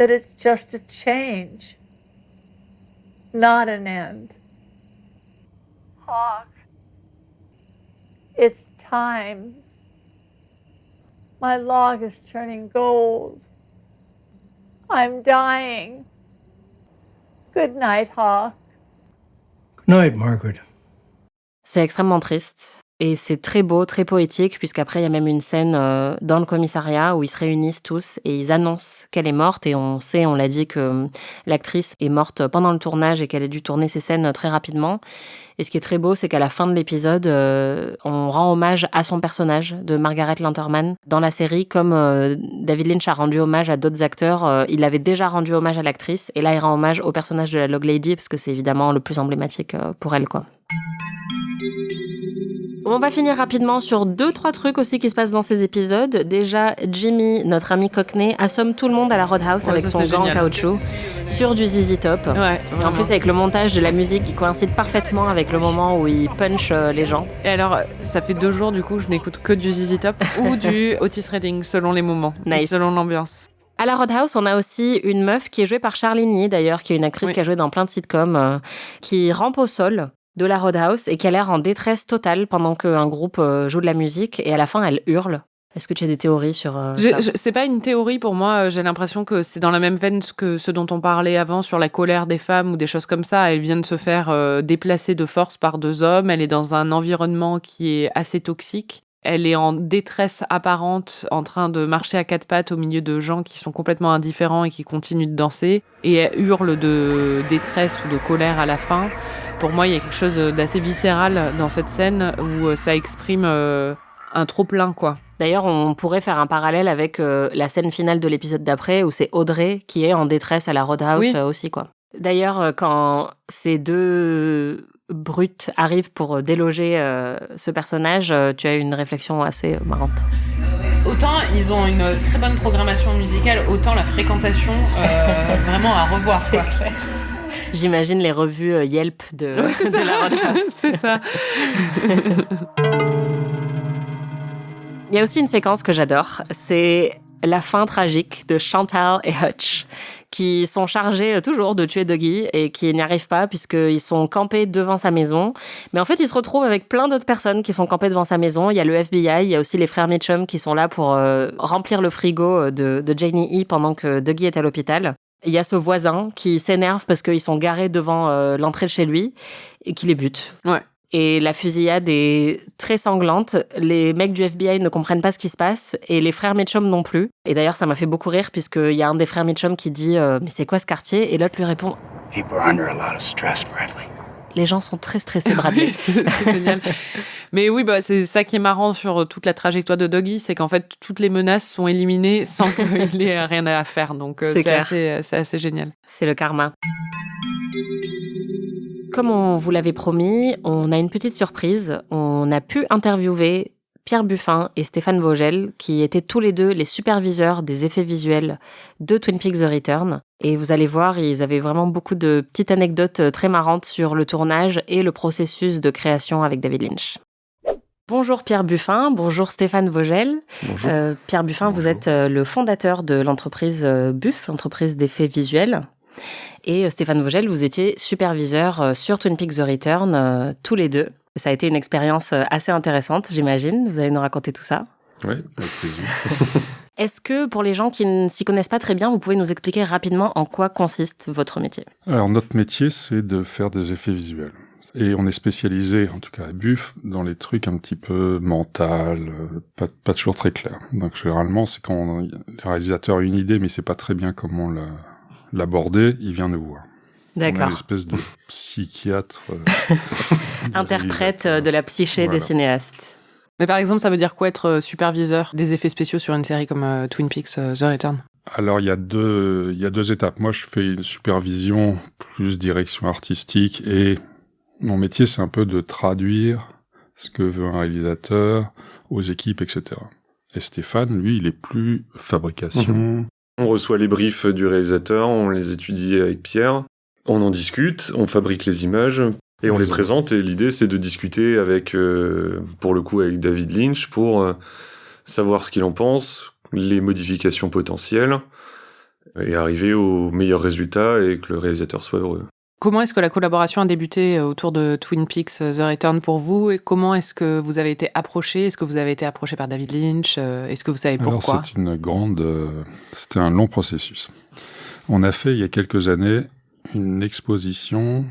that it's just a change, not an end. Hawk, it's time. My log is turning gold. I'm dying. Good night, Hawk. Good night, Margaret. C'est extrêmement triste. Et c'est très beau, très poétique, puisqu'après, il y a même une scène dans le commissariat où ils se réunissent tous et ils annoncent qu'elle est morte. Et on l'a dit, que l'actrice est morte pendant le tournage et qu'elle a dû tourner ses scènes très rapidement. Et ce qui est très beau, c'est qu'à la fin de l'épisode, on rend hommage à son personnage de Margaret Lanterman dans la série, comme David Lynch a rendu hommage à d'autres acteurs. Il avait déjà rendu hommage à l'actrice, et là, il rend hommage au personnage de la Log Lady, parce que c'est évidemment le plus emblématique pour elle, quoi. On va finir rapidement sur 2-3 trucs aussi qui se passent dans ces épisodes. Déjà, Jimmy, notre ami Cockney, assomme tout le monde à la Roadhouse avec son gant en caoutchouc sur du ZZ Top. Ouais, et en plus, avec le montage de la musique qui coïncide parfaitement avec le moment où il punch les gens. Et alors, ça fait 2 jours, du coup, je n'écoute que du ZZ Top ou du Otis Redding, selon les moments, nice. Et selon l'ambiance. À la Roadhouse, on a aussi une meuf qui est jouée par Charlene Yee, d'ailleurs, qui est une actrice qui a joué dans plein de sitcoms, qui rampe au sol de la Roadhouse et qui a l'air en détresse totale pendant qu'un groupe joue de la musique, et à la fin, elle hurle. Est-ce que tu as des théories sur ça ? C'est pas une théorie pour moi, j'ai l'impression que c'est dans la même veine que ce dont on parlait avant sur la colère des femmes ou des choses comme ça. Elle vient de se faire déplacer de force par 2 hommes, elle est dans un environnement qui est assez toxique. Elle est en détresse apparente, en train de marcher à 4 pattes au milieu de gens qui sont complètement indifférents et qui continuent de danser. Et elle hurle de détresse ou de colère à la fin. Pour moi, il y a quelque chose d'assez viscéral dans cette scène où ça exprime un trop-plein, quoi. D'ailleurs, on pourrait faire un parallèle avec la scène finale de l'épisode d'après, où c'est Audrey qui est en détresse à la Roadhouse aussi, quoi. D'ailleurs, quand ces 2 brutes arrivent pour déloger ce personnage, tu as une réflexion assez marrante. Autant ils ont une très bonne programmation musicale, autant la fréquentation, vraiment à revoir, quoi. Clair. J'imagine les revues Yelp de la Roadhouse. C'est ça. Il y a aussi une séquence que j'adore, c'est la fin tragique de Chantal et Hutch, qui sont chargés toujours de tuer Dougie et qui n'y arrivent pas puisqu'ils sont campés devant sa maison. Mais en fait, ils se retrouvent avec plein d'autres personnes qui sont campées devant sa maison. Il y a le FBI, il y a aussi les frères Mitchum qui sont là pour remplir le frigo de Janie E. pendant que Dougie est à l'hôpital. Il y a ce voisin qui s'énerve parce qu'ils sont garés devant l'entrée de chez lui et qui les bute. Ouais. Et la fusillade est très sanglante. Les mecs du FBI ne comprennent pas ce qui se passe et les frères Mitchum non plus. Et d'ailleurs, ça m'a fait beaucoup rire puisqu'il y a un des frères Mitchum qui dit « Mais c'est quoi ce quartier ?» Et l'autre lui répond « People are under a lot of stress, Bradley. » Les gens sont très stressés, Bradley. Oui, c'est génial. Mais oui, c'est ça qui est marrant sur toute la trajectoire de Dougie, c'est qu'en fait, toutes les menaces sont éliminées sans qu'il ait rien à faire. Donc, c'est assez génial. C'est le karma. Comme on vous l'avait promis, on a une petite surprise. On a pu interviewer Pierre Buffin et Stéphane Vogel, qui étaient tous les 2 les superviseurs des effets visuels de Twin Peaks The Return. Et vous allez voir, ils avaient vraiment beaucoup de petites anecdotes très marrantes sur le tournage et le processus de création avec David Lynch. Bonjour Pierre Buffin, bonjour Stéphane Vogel. Bonjour. Pierre Buffin, bonjour. Vous êtes le fondateur de l'entreprise Buff, l'entreprise d'effets visuels. Et Stéphane Vogel, vous étiez superviseur sur Twin Peaks The Return, tous les 2. Ça a été une expérience assez intéressante, j'imagine. Vous allez nous raconter tout ça. Oui, avec plaisir. Est-ce que pour les gens qui ne s'y connaissent pas très bien, vous pouvez nous expliquer rapidement en quoi consiste votre métier ? Alors, notre métier, c'est de faire des effets visuels. Et on est spécialisé, en tout cas à Buff, dans les trucs un petit peu mental, pas toujours très clairs. Donc généralement, c'est quand le réalisateur a une idée, mais c'est pas très bien comment l'aborder, il vient nous voir. D'accord. On a une espèce de psychiatre... interprète de la psyché des cinéastes. Mais par exemple, ça veut dire quoi être superviseur des effets spéciaux sur une série comme Twin Peaks The Return ? Alors, il y a deux étapes. Moi, je fais une supervision plus direction artistique et mon métier, c'est un peu de traduire ce que veut un réalisateur aux équipes, etc. Et Stéphane, lui, il est plus fabrication. On reçoit les briefs du réalisateur, on les étudie avec Pierre, on en discute, on fabrique les images et on les présente. Et l'idée, c'est de discuter avec, pour le coup, avec David Lynch pour savoir ce qu'il en pense, les modifications potentielles, et arriver au meilleur résultat et que le réalisateur soit heureux. Comment est-ce que la collaboration a débuté autour de Twin Peaks The Return pour vous et comment est-ce que vous avez été approché? Est-ce que vous avez été approché par David Lynch? Est-ce que vous savez pourquoi? Alors c'était un long processus. On a fait il y a quelques années une exposition.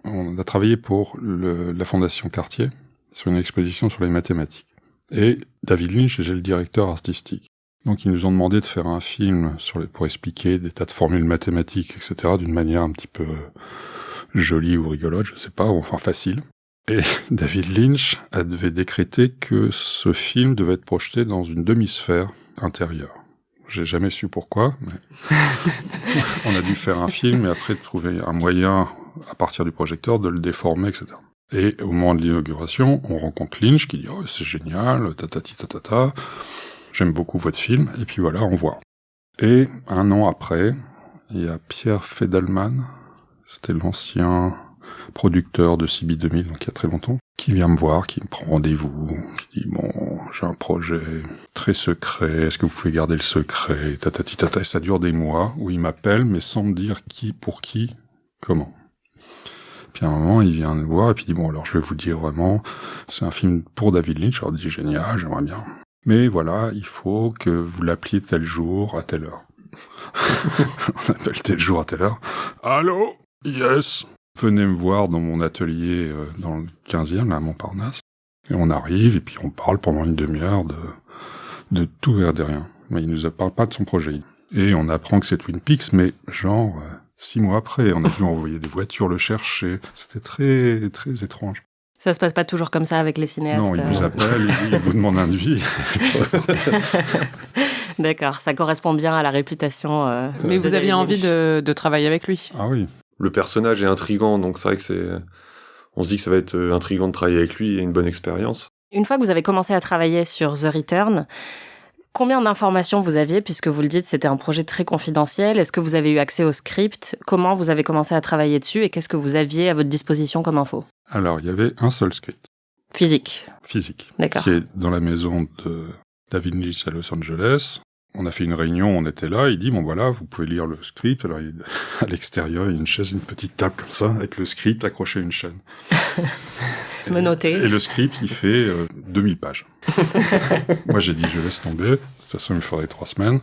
On a travaillé pour la Fondation Cartier sur une exposition sur les mathématiques. Et David Lynch est le directeur artistique. Donc ils nous ont demandé de faire un film pour expliquer des tas de formules mathématiques, etc., d'une manière un petit peu jolie ou rigolote, je sais pas, ou enfin facile. Et David Lynch devait décréter que ce film devait être projeté dans une demi-sphère intérieure. J'ai jamais su pourquoi, mais on a dû faire un film et après trouver un moyen, à partir du projecteur, de le déformer, etc. Et au moment de l'inauguration, on rencontre Lynch qui dit « Oh, c'est génial, tatati tatata, j'aime beaucoup votre film », et puis voilà, on voit. Et un an après, il y a Pierre Fedelman, c'était l'ancien producteur de CB 2000, donc il y a très longtemps, qui vient me voir, qui me prend rendez-vous, qui dit « Bon, j'ai un projet très secret, est-ce que vous pouvez garder le secret ?» Tatati tata, et ça dure des mois, où il m'appelle, mais sans me dire qui, pour qui, comment. Puis à un moment, il vient me voir, et puis il dit « Bon, alors je vais vous dire vraiment, c'est un film pour David Lynch. » Je leur dis « Génial, j'aimerais bien. Mais voilà, il faut que vous l'appeliez tel jour, à telle heure. » On appelle tel jour, à telle heure. « Allô? Yes !» Venez me voir dans mon atelier dans le 15e, là, à Montparnasse. Et on arrive, et puis on parle pendant une demi-heure de tout et de rien. Mais il nous parle pas de son projet. Et on apprend que c'est Twin Peaks, mais genre 6 mois après, on a dû envoyer des voitures le chercher. C'était très, très étrange. Ça se passe pas toujours comme ça avec les cinéastes. Non, il vous appelle, il vous demande un devis. D'accord, ça correspond bien à la réputation. Mais vous aviez envie de travailler avec lui. Ah oui. Le personnage est intriguant, donc c'est vrai que on se dit que ça va être intriguant de travailler avec lui et une bonne expérience. Une fois que vous avez commencé à travailler sur The Return, combien d'informations vous aviez, puisque vous le dites, c'était un projet très confidentiel? Est-ce que vous avez eu accès au script? Comment vous avez commencé à travailler dessus et qu'est-ce que vous aviez à votre disposition comme info? Alors, il y avait un seul script. Physique? Physique. D'accord. Qui est dans la maison de David Lynch à Los Angeles. On a fait une réunion, on était là, il dit, bon voilà, vous pouvez lire le script. Alors, à l'extérieur, il y a une chaise, une petite table comme ça, avec le script accroché à une chaîne. Me noter. Et le script, il fait 2000 pages. Moi, j'ai dit, je laisse tomber. De toute façon, il me faudrait 3 semaines.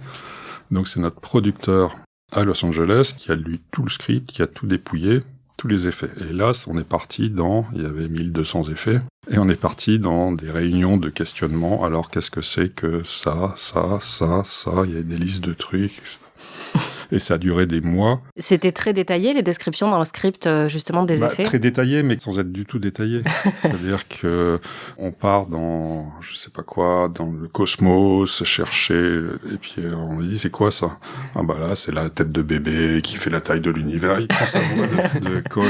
Donc, c'est notre producteur à Los Angeles qui a lu tout le script, qui a tout dépouillé, tous les effets. Et là, on est parti il y avait 1200 effets. Et on est parti dans des réunions de questionnement. Alors, qu'est-ce que c'est que ça? Il y a des listes de trucs, etc. Et ça a duré des mois. C'était très détaillé, les descriptions dans le script, justement, des effets? Très détaillé, mais sans être du tout détaillé. C'est-à-dire que on part dans, je sais pas quoi, dans le cosmos, chercher, et puis on lui dit, c'est quoi ça? Ah bah là, c'est la tête de bébé qui fait la taille de l'univers. Il prend sa voix de Cole,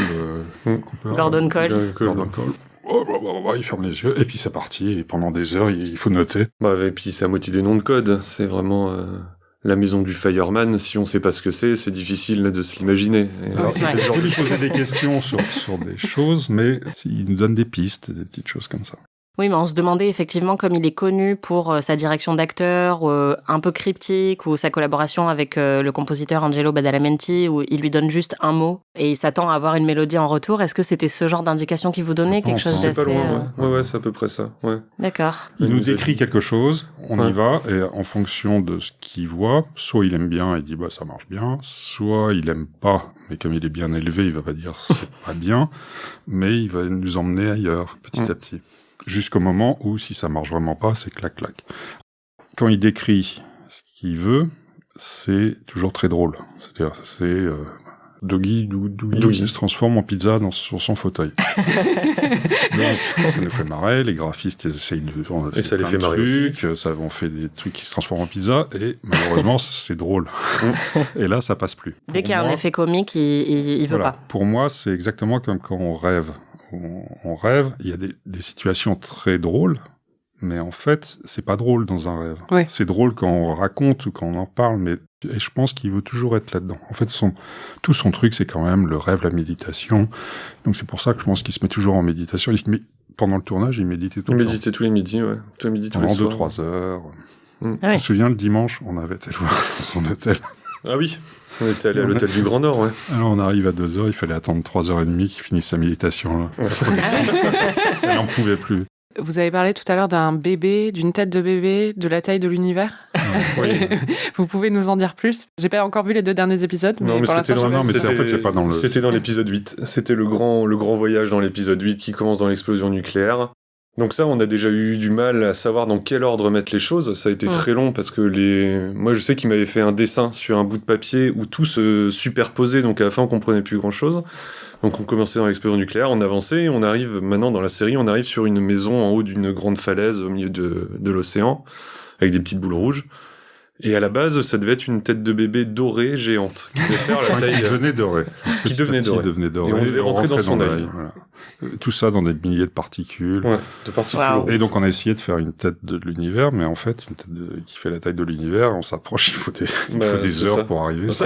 Cooper. Gordon Cole. Gordon Cole. Il ferme les yeux, et puis c'est parti, et pendant des heures, il faut noter. Et puis c'est à moitié des noms de code, c'est vraiment... La maison du fireman, si on sait pas ce que c'est difficile de se l'imaginer. Alors, c'était genre de lui poser des questions sur des choses, mais il nous donne des pistes, des petites choses comme ça. Oui, mais on se demandait effectivement, comme il est connu pour sa direction d'acteur un peu cryptique, ou sa collaboration avec le compositeur Angelo Badalamenti, où il lui donne juste un mot et il s'attend à avoir une mélodie en retour. Est-ce que c'était ce genre d'indication qu'il vous donnait, quelque chose d'assez... C'est pas loin, ouais, c'est à peu près ça, ouais. D'accord. Il nous décrit quelque chose, on y va, et en fonction de ce qu'il voit, soit il aime bien et dit bah ça marche bien, soit il aime pas, mais comme il est bien élevé, il va pas dire c'est pas bien, mais il va nous emmener ailleurs, petit à petit. Jusqu'au moment où, si ça marche vraiment pas, c'est clac-clac. Quand il décrit ce qu'il veut, c'est toujours très drôle. C'est-à-dire, c'est Dougie se transforme en pizza sur son fauteuil. Donc, ça nous fait marrer, les graphistes ils essayent de... Et ça les fait marrer aussi. On fait des trucs qui se transforment en pizza, et malheureusement, c'est drôle. Et là, ça passe plus. Dès qu'il y a un effet comique, il veut pas. Pour moi, c'est exactement comme quand on rêve. On rêve, il y a des situations très drôles, mais en fait, c'est pas drôle dans un rêve. Oui. C'est drôle quand on raconte ou quand on en parle, et je pense qu'il veut toujours être là-dedans. En fait, tout son truc, c'est quand même le rêve, la méditation. Donc c'est pour ça que je pense qu'il se met toujours en méditation. Pendant le tournage, il méditait tout le temps. Il méditait tous les midis, ouais. Tous les midis, tous les soirs. Pendant 2-3 heures. Ah oui. Je me souviens, le dimanche, on avait été voir son hôtel. Ah oui, on était allé à l'hôtel du Grand Nord, ouais. Alors on arrive à 2h, il fallait attendre 3h30 qu'il finisse sa méditation. Là. Elle n'en pouvait plus. Vous avez parlé tout à l'heure d'un bébé, d'une tête de bébé, de la taille de l'univers. Oui. Vous pouvez nous en dire plus? J'ai pas encore vu les 2 derniers épisodes, mais Non, mais pour c'était l'instant, non, mais c'est- en fait, c'est pas dans le- C'était dans l'épisode 8. C'était le grand voyage dans l'épisode 8 qui commence dans l'explosion nucléaire. Donc ça, on a déjà eu du mal à savoir dans quel ordre mettre les choses. Ça a été très long parce que moi, je sais qu'il m'avait fait un dessin sur un bout de papier où tout se superposait, donc à la fin, on comprenait plus grand-chose. Donc on commençait dans l'explosion nucléaire, on avançait, et on arrive maintenant dans la série, on arrive sur une maison en haut d'une grande falaise au milieu de l'océan, avec des petites boules rouges. Et à la base, ça devait être une tête de bébé dorée géante, qui devait faire la taille... Qui devenait doré. Qui devenait doré. doré. Et on devait rentrer dans son œil. Voilà. Tout ça dans des milliers de particules. Ouais, de particules. Wow. Et donc on a essayé de faire une tête de l'univers, mais en fait, une tête qui fait la taille de l'univers, on s'approche, il faut des heures ça. pour arriver. Ça,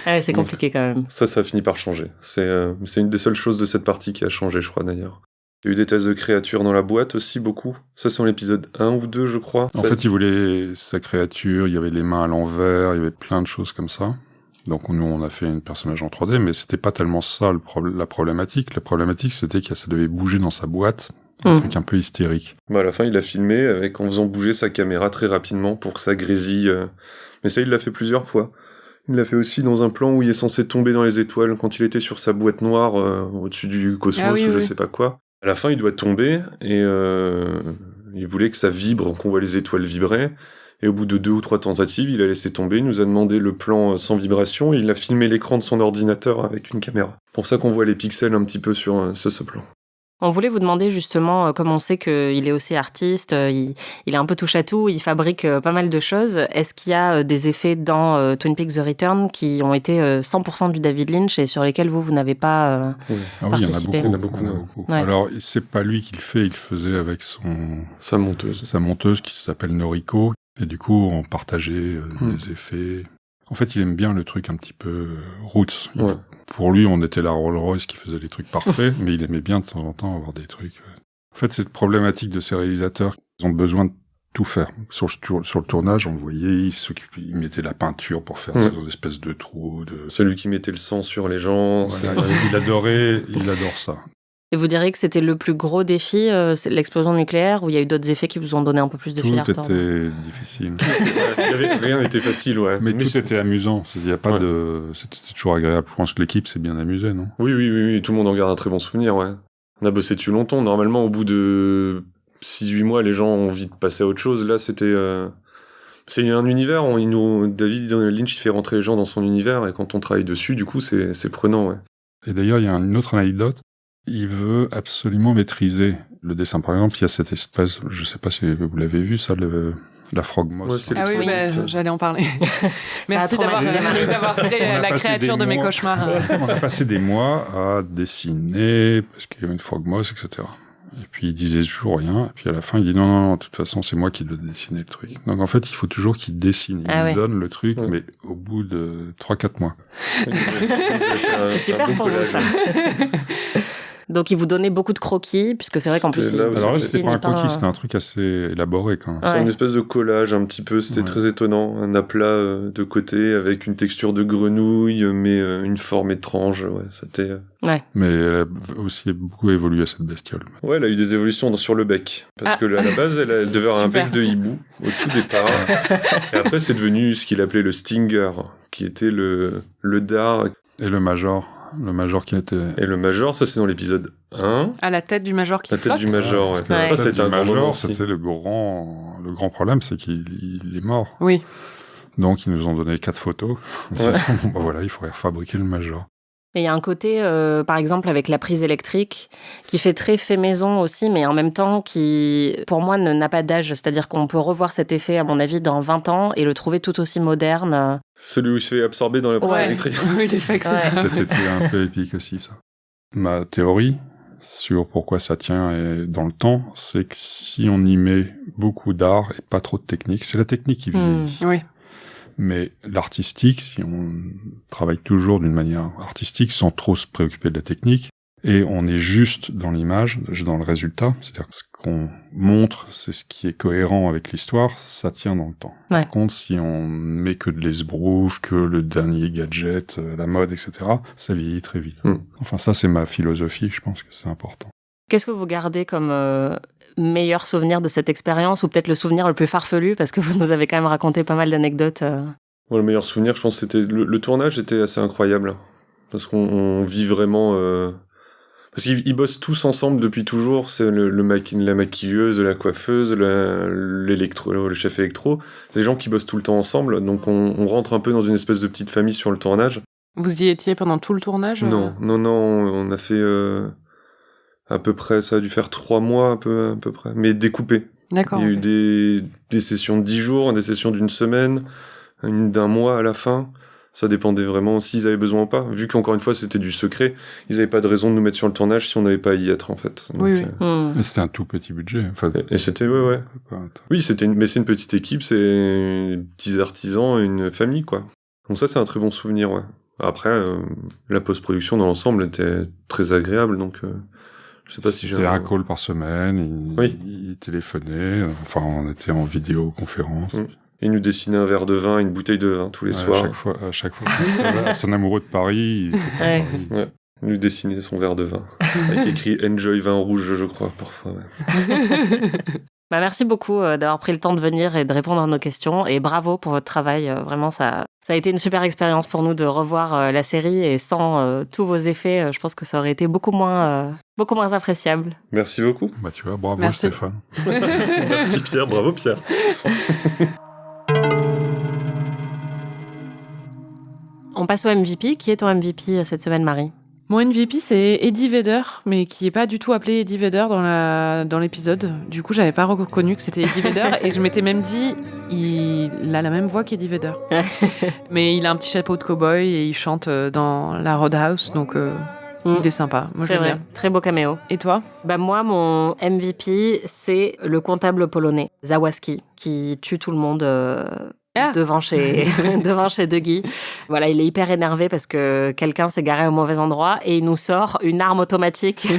Ah ouais, c'est compliqué quand même. ça a fini par changer. C'est une des seules choses de cette partie qui a changé, je crois, d'ailleurs. Il y a eu des tests de créatures dans la boîte aussi, beaucoup. Ça, c'est dans l'épisode 1 ou 2, je crois. En fait, il voulait sa créature, il y avait les mains à l'envers, il y avait plein de choses comme ça. Donc nous, on a fait un personnage en 3D, mais c'était pas tellement ça la problématique. La problématique, c'était que ça devait bouger dans sa boîte, un truc un peu hystérique. Bah, à la fin, il a filmé en faisant bouger sa caméra très rapidement pour que ça grésille. Mais ça, il l'a fait plusieurs fois. Il l'a fait aussi dans un plan où il est censé tomber dans les étoiles quand il était sur sa boîte noire au-dessus du cosmos ou je sais pas quoi. À la fin, il doit tomber et il voulait que ça vibre, qu'on voit les étoiles vibrer. Et au bout de 2 ou 3 tentatives, il a laissé tomber, il nous a demandé le plan sans vibration et il a filmé l'écran de son ordinateur avec une caméra. Pour ça qu'on voit les pixels un petit peu sur ce plan. On voulait vous demander justement, comme on sait qu'il est aussi artiste, il est un peu touche-à-tout, il fabrique pas mal de choses. Est-ce qu'il y a des effets dans Twin Peaks The Return qui ont été 100% du David Lynch et sur lesquels vous n'avez pas participé? Il y en a beaucoup. Ouais. Alors, c'est pas lui qui le fait, il le faisait avec sa monteuse qui s'appelle Noriko. Et du coup, on partageait des effets. En fait, il aime bien le truc un petit peu roots. Pour lui, on était la Rolls-Royce qui faisait les trucs parfaits, mais il aimait bien de temps en temps avoir des trucs. En fait, c'est problématique de ces réalisateurs. Ils ont besoin de tout faire. Sur le tournage, on le voyait, il mettait la peinture pour faire ces espèces de trous. Celui qui mettait le sang sur les gens. Voilà, il adore ça. Et vous diriez que c'était le plus gros défi, c'est l'explosion nucléaire, ou il y a eu d'autres effets qui vous ont donné un peu plus de fil à retordre? Tout était difficile. Rien n'était facile, ouais. Mais tout était amusant. C'était toujours agréable. Je pense que l'équipe s'est bien amusée, non? Oui. Tout le monde en garde un très bon souvenir, ouais. On a bossé dessus longtemps. Normalement, au bout de 6-8 mois, les gens ont envie de passer à autre chose. Là, c'était... C'est un univers, David Lynch, il fait rentrer les gens dans son univers, et quand on travaille dessus, du coup, c'est prenant, ouais. Et d'ailleurs, il y a une autre anecdote. Il veut absolument maîtriser le dessin. Par exemple, il y a cette espèce, je sais pas si vous l'avez vu, ça, la frogmoss. Ah oui, j'allais en parler. Merci d'avoir créé la créature de mes cauchemars. On a passé des mois à dessiner, parce qu'il y avait une frogmoss, etc. Et puis il disait toujours rien, et puis à la fin il dit non, de toute façon c'est moi qui dois dessiner le truc. Donc en fait il faut toujours qu'il dessine, il nous donne le truc, mais au bout de 3-4 mois. C'est super pour vous ça. Donc il vous donnait beaucoup de croquis, puisque c'est vrai qu'en plus... Alors là, c'était pas un croquis, c'était un truc assez élaboré quand même. C'est une espèce de collage un petit peu, c'était très étonnant. Un aplat de côté avec une texture de grenouille, mais une forme étrange. Ouais, c'était... Mais elle a aussi beaucoup évolué cette bestiole. Ouais, elle a eu des évolutions sur le bec. Parce que à la base, elle devait avoir un bec de hibou au tout départ. Et après, c'est devenu ce qu'il appelait le Stinger, qui était le dard. Et le Major. Le Major qui a été... Et le Major, ça c'est dans l'épisode 1. À la tête du Major qui flotte. La tête du Major, ouais. Ça c'était un Major, c'était le grand problème, c'est qu'il est mort. Oui. Donc ils nous ont donné 4 photos. Voilà, il faudrait refabriquer le Major. Et il y a un côté, par exemple, avec la prise électrique, qui fait très fait maison aussi, mais en même temps qui, pour moi, n'a pas d'âge. C'est-à-dire qu'on peut revoir cet effet, à mon avis, dans 20 ans et le trouver tout aussi moderne. Celui où il se fait absorber dans la prise électrique. Oui, l'effet que C'était un peu épique aussi, ça. Ma théorie sur pourquoi ça tient dans le temps, c'est que si on y met beaucoup d'art et pas trop de technique, c'est la technique qui vieillit. Oui. Mais l'artistique, si on travaille toujours d'une manière artistique sans trop se préoccuper de la technique, Et on est juste dans l'image, dans le résultat. C'est-à-dire que ce qu'on montre, c'est ce qui est cohérent avec l'histoire, ça tient dans le temps. Ouais. Par contre, si on met que de l'esbrouf, que le dernier gadget, la mode, etc., ça vieillit très vite. Enfin, ça, c'est ma philosophie, je pense que c'est important. Qu'est-ce que vous gardez comme meilleur souvenir de cette expérience, ou peut-être le souvenir le plus farfelu, parce que vous nous avez quand même raconté pas mal d'anecdotes. Bon, le meilleur souvenir, je pense, c'était le tournage était assez incroyable. Parce qu'on vit vraiment... Parce qu'ils bossent tous ensemble depuis toujours. C'est la maquilleuse, la coiffeuse, le chef électro. C'est des gens qui bossent tout le temps ensemble. Donc on rentre un peu dans une espèce de petite famille sur le tournage. Vous y étiez pendant tout le tournage? Non, on a fait à peu près, ça a dû faire 3 mois à peu près, mais découpé. D'accord. Il y a eu des sessions de 10 jours, des sessions d'une semaine, une d'un mois à la fin. Ça dépendait vraiment s'ils avaient besoin ou pas. Vu qu'encore une fois, c'était du secret, ils n'avaient pas de raison de nous mettre sur le tournage si on n'avait pas à y être, en fait. Donc, oui. Mais c'était un tout petit budget. Enfin, et c'était, ouais. Oui, mais c'est une petite équipe, c'est des petits artisans et une famille, quoi. Donc ça, c'est un très bon souvenir, ouais. Après, la post-production dans l'ensemble était très agréable, donc je sais pas si j'ai... C'était un call par semaine, il téléphonait, enfin, on était en vidéoconférence. Il nous dessinait un verre de vin, une bouteille de vin tous les soirs. À chaque fois. C'est un amoureux de Paris. Ouais. Il nous dessinait son verre de vin. Avec écrit Enjoy vin rouge, je crois, parfois. Ouais. Merci beaucoup d'avoir pris le temps de venir et de répondre à nos questions. Et bravo pour votre travail. Vraiment, ça a été une super expérience pour nous de revoir la série. Et sans tous vos effets, je pense que ça aurait été beaucoup moins appréciable. Merci beaucoup. Bah, tu vois, bravo Merci. Stéphane. Merci Pierre, bravo Pierre. On passe au MVP. Qui est ton MVP cette semaine, Marie? Mon MVP, c'est Eddie Vedder, mais qui est pas du tout appelé Eddie Vedder dans l'épisode. Du coup, j'avais pas reconnu que c'était Eddie Vedder, et je m'étais même dit, il a la même voix qu'Eddie Vedder. Mais il a un petit chapeau de cow-boy et il chante dans la Roadhouse, donc il est sympa. Moi, C'est j'aime vrai, bien. très beau caméo. Et toi? Moi, mon MVP, c'est le comptable polonais, Zawaski, qui tue tout le monde devant chez Dougie. Voilà, il est hyper énervé parce que quelqu'un s'est garé au mauvais endroit et il nous sort une arme automatique.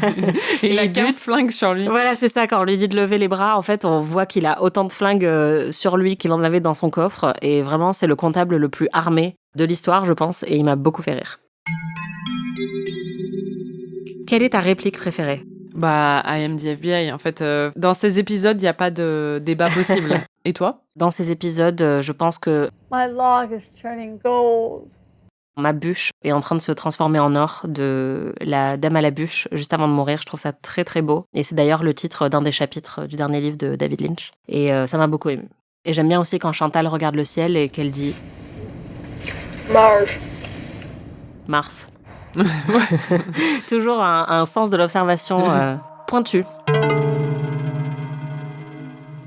Et il a il 15 bute. flingues sur lui. Voilà, c'est ça. Quand on lui dit de lever les bras, en fait, on voit qu'il a autant de flingues sur lui qu'il en avait dans son coffre. Et vraiment, c'est le comptable le plus armé de l'histoire, je pense. Et il m'a beaucoup fait rire. Quelle est ta réplique préférée? I am the FBI. En fait, dans ces épisodes, il n'y a pas de débat possible. Et toi? Dans ces épisodes, je pense que My log is turning gold. ma bûche est en train de se transformer en or de la Dame à la bûche juste avant de mourir. Je trouve ça très très beau. Et c'est d'ailleurs le titre d'un des chapitres du dernier livre de David Lynch. Et ça m'a beaucoup émue. Et j'aime bien aussi quand Chantal regarde le ciel et qu'elle dit Mars. Toujours un sens de l'observation pointu.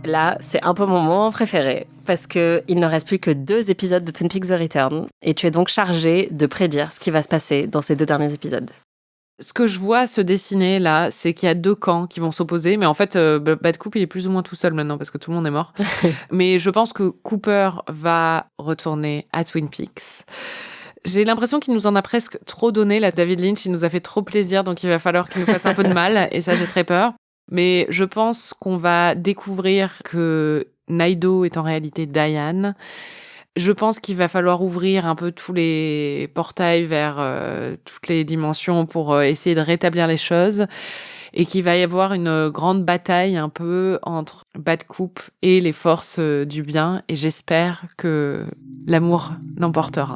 Là, c'est un peu mon moment préféré parce que il ne reste plus que 2 épisodes de Twin Peaks The Return et tu es donc chargé de prédire ce qui va se passer dans ces 2 derniers épisodes. Ce que je vois se dessiner là, c'est qu'il y a 2 camps qui vont s'opposer, mais en fait, Bad Coop, il est plus ou moins tout seul maintenant parce que tout le monde est mort. Mais je pense que Cooper va retourner à Twin Peaks. J'ai l'impression qu'il nous en a presque trop donné, là, David Lynch, il nous a fait trop plaisir, donc il va falloir qu'il nous fasse un peu de mal, et ça, j'ai très peur. Mais je pense qu'on va découvrir que Naido est en réalité Diane. Je pense qu'il va falloir ouvrir un peu tous les portails vers toutes les dimensions pour essayer de rétablir les choses. Et qu'il va y avoir une grande bataille un peu entre Bad Coop et les forces du bien. Et j'espère que l'amour l'emportera.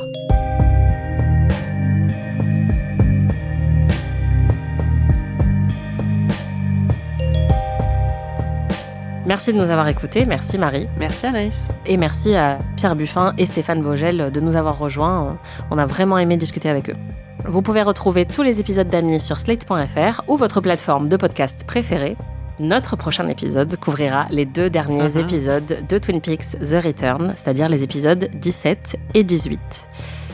Merci de nous avoir écoutés, merci Marie. Merci Anaïs. Et merci à Pierre Buffin et Stéphane Vogel de nous avoir rejoints. On a vraiment aimé discuter avec eux. Vous pouvez retrouver tous les épisodes d'Amis sur slate.fr ou votre plateforme de podcast préférée. Notre prochain épisode couvrira les 2 derniers épisodes de Twin Peaks The Return, c'est-à-dire les épisodes 17 et 18.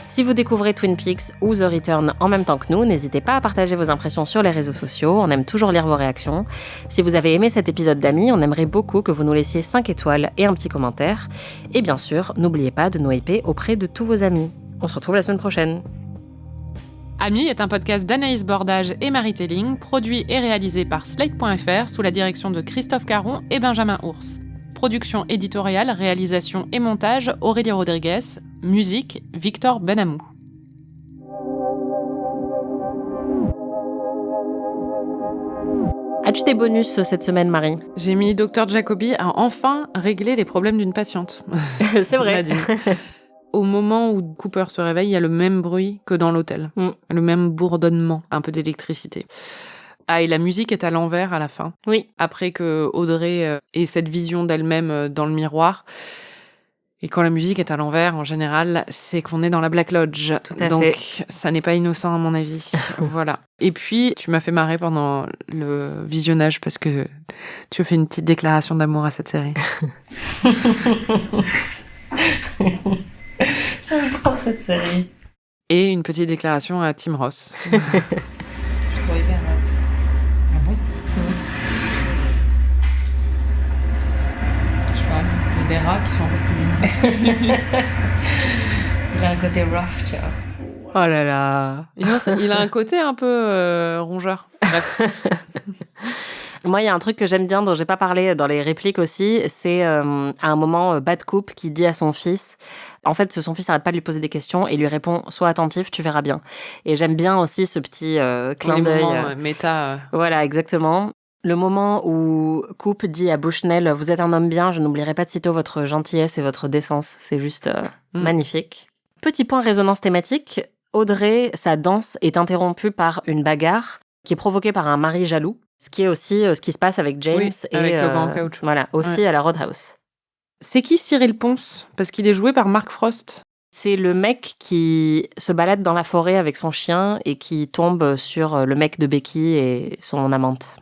Si vous découvrez Twin Peaks ou The Return en même temps que nous, n'hésitez pas à partager vos impressions sur les réseaux sociaux, on aime toujours lire vos réactions. Si vous avez aimé cet épisode d'Amis, on aimerait beaucoup que vous nous laissiez 5 étoiles et un petit commentaire. Et bien sûr, n'oubliez pas de nous hyper auprès de tous vos amis. On se retrouve la semaine prochaine. Ami est un podcast d'Anaïs Bordage et Marie Telling, produit et réalisé par Slate.fr sous la direction de Christophe Caron et Benjamin Ours. Production éditoriale, réalisation et montage, Aurélie Rodriguez. Musique, Victor Benamou. As-tu des bonus cette semaine, Marie? J'ai mis Dr Jacobi a enfin réglé les problèmes d'une patiente. C'est vrai. Au moment où Cooper se réveille, il y a le même bruit que dans l'hôtel. Le même bourdonnement, un peu d'électricité. Ah, et la musique est à l'envers à la fin. Oui. Après que Audrey ait cette vision d'elle-même dans le miroir. Et quand la musique est à l'envers, en général, c'est qu'on est dans la Black Lodge. Tout à fait. Donc, ça n'est pas innocent, à mon avis. Voilà. Et puis, tu m'as fait marrer pendant le visionnage parce que tu as fait une petite déclaration d'amour à cette série. J'aime trop cette série. Et une petite déclaration à Tim Ross. Je trouve hyper hot. Ah bon? Je sais pas, il y a des rats qui sont un peu plus... Il a un côté rough, tu vois. Oh là là. Il a un côté un peu rongeur. Bref. Moi, il y a un truc que j'aime bien, dont j'ai pas parlé dans les répliques aussi, c'est à un moment, Bad Coop qui dit à son fils, en fait, son fils arrête pas de lui poser des questions et lui répond « Sois attentif, tu verras bien ». Et j'aime bien aussi ce petit clin d'œil. Méta. Voilà, exactement. Le moment où Coop dit à Bushnell « Vous êtes un homme bien, je n'oublierai pas de sitôt votre gentillesse et votre décence ». C'est juste magnifique. Petit point résonance thématique. Audrey, sa danse est interrompue par une bagarre qui est provoquée par un mari jaloux. Ce qui est aussi ce qui se passe avec James et avec le grand caoutchouc. Voilà, aussi à la Roadhouse. C'est qui Cyril Ponce? Parce qu'il est joué par Mark Frost. C'est le mec qui se balade dans la forêt avec son chien et qui tombe sur le mec de Becky et son amante.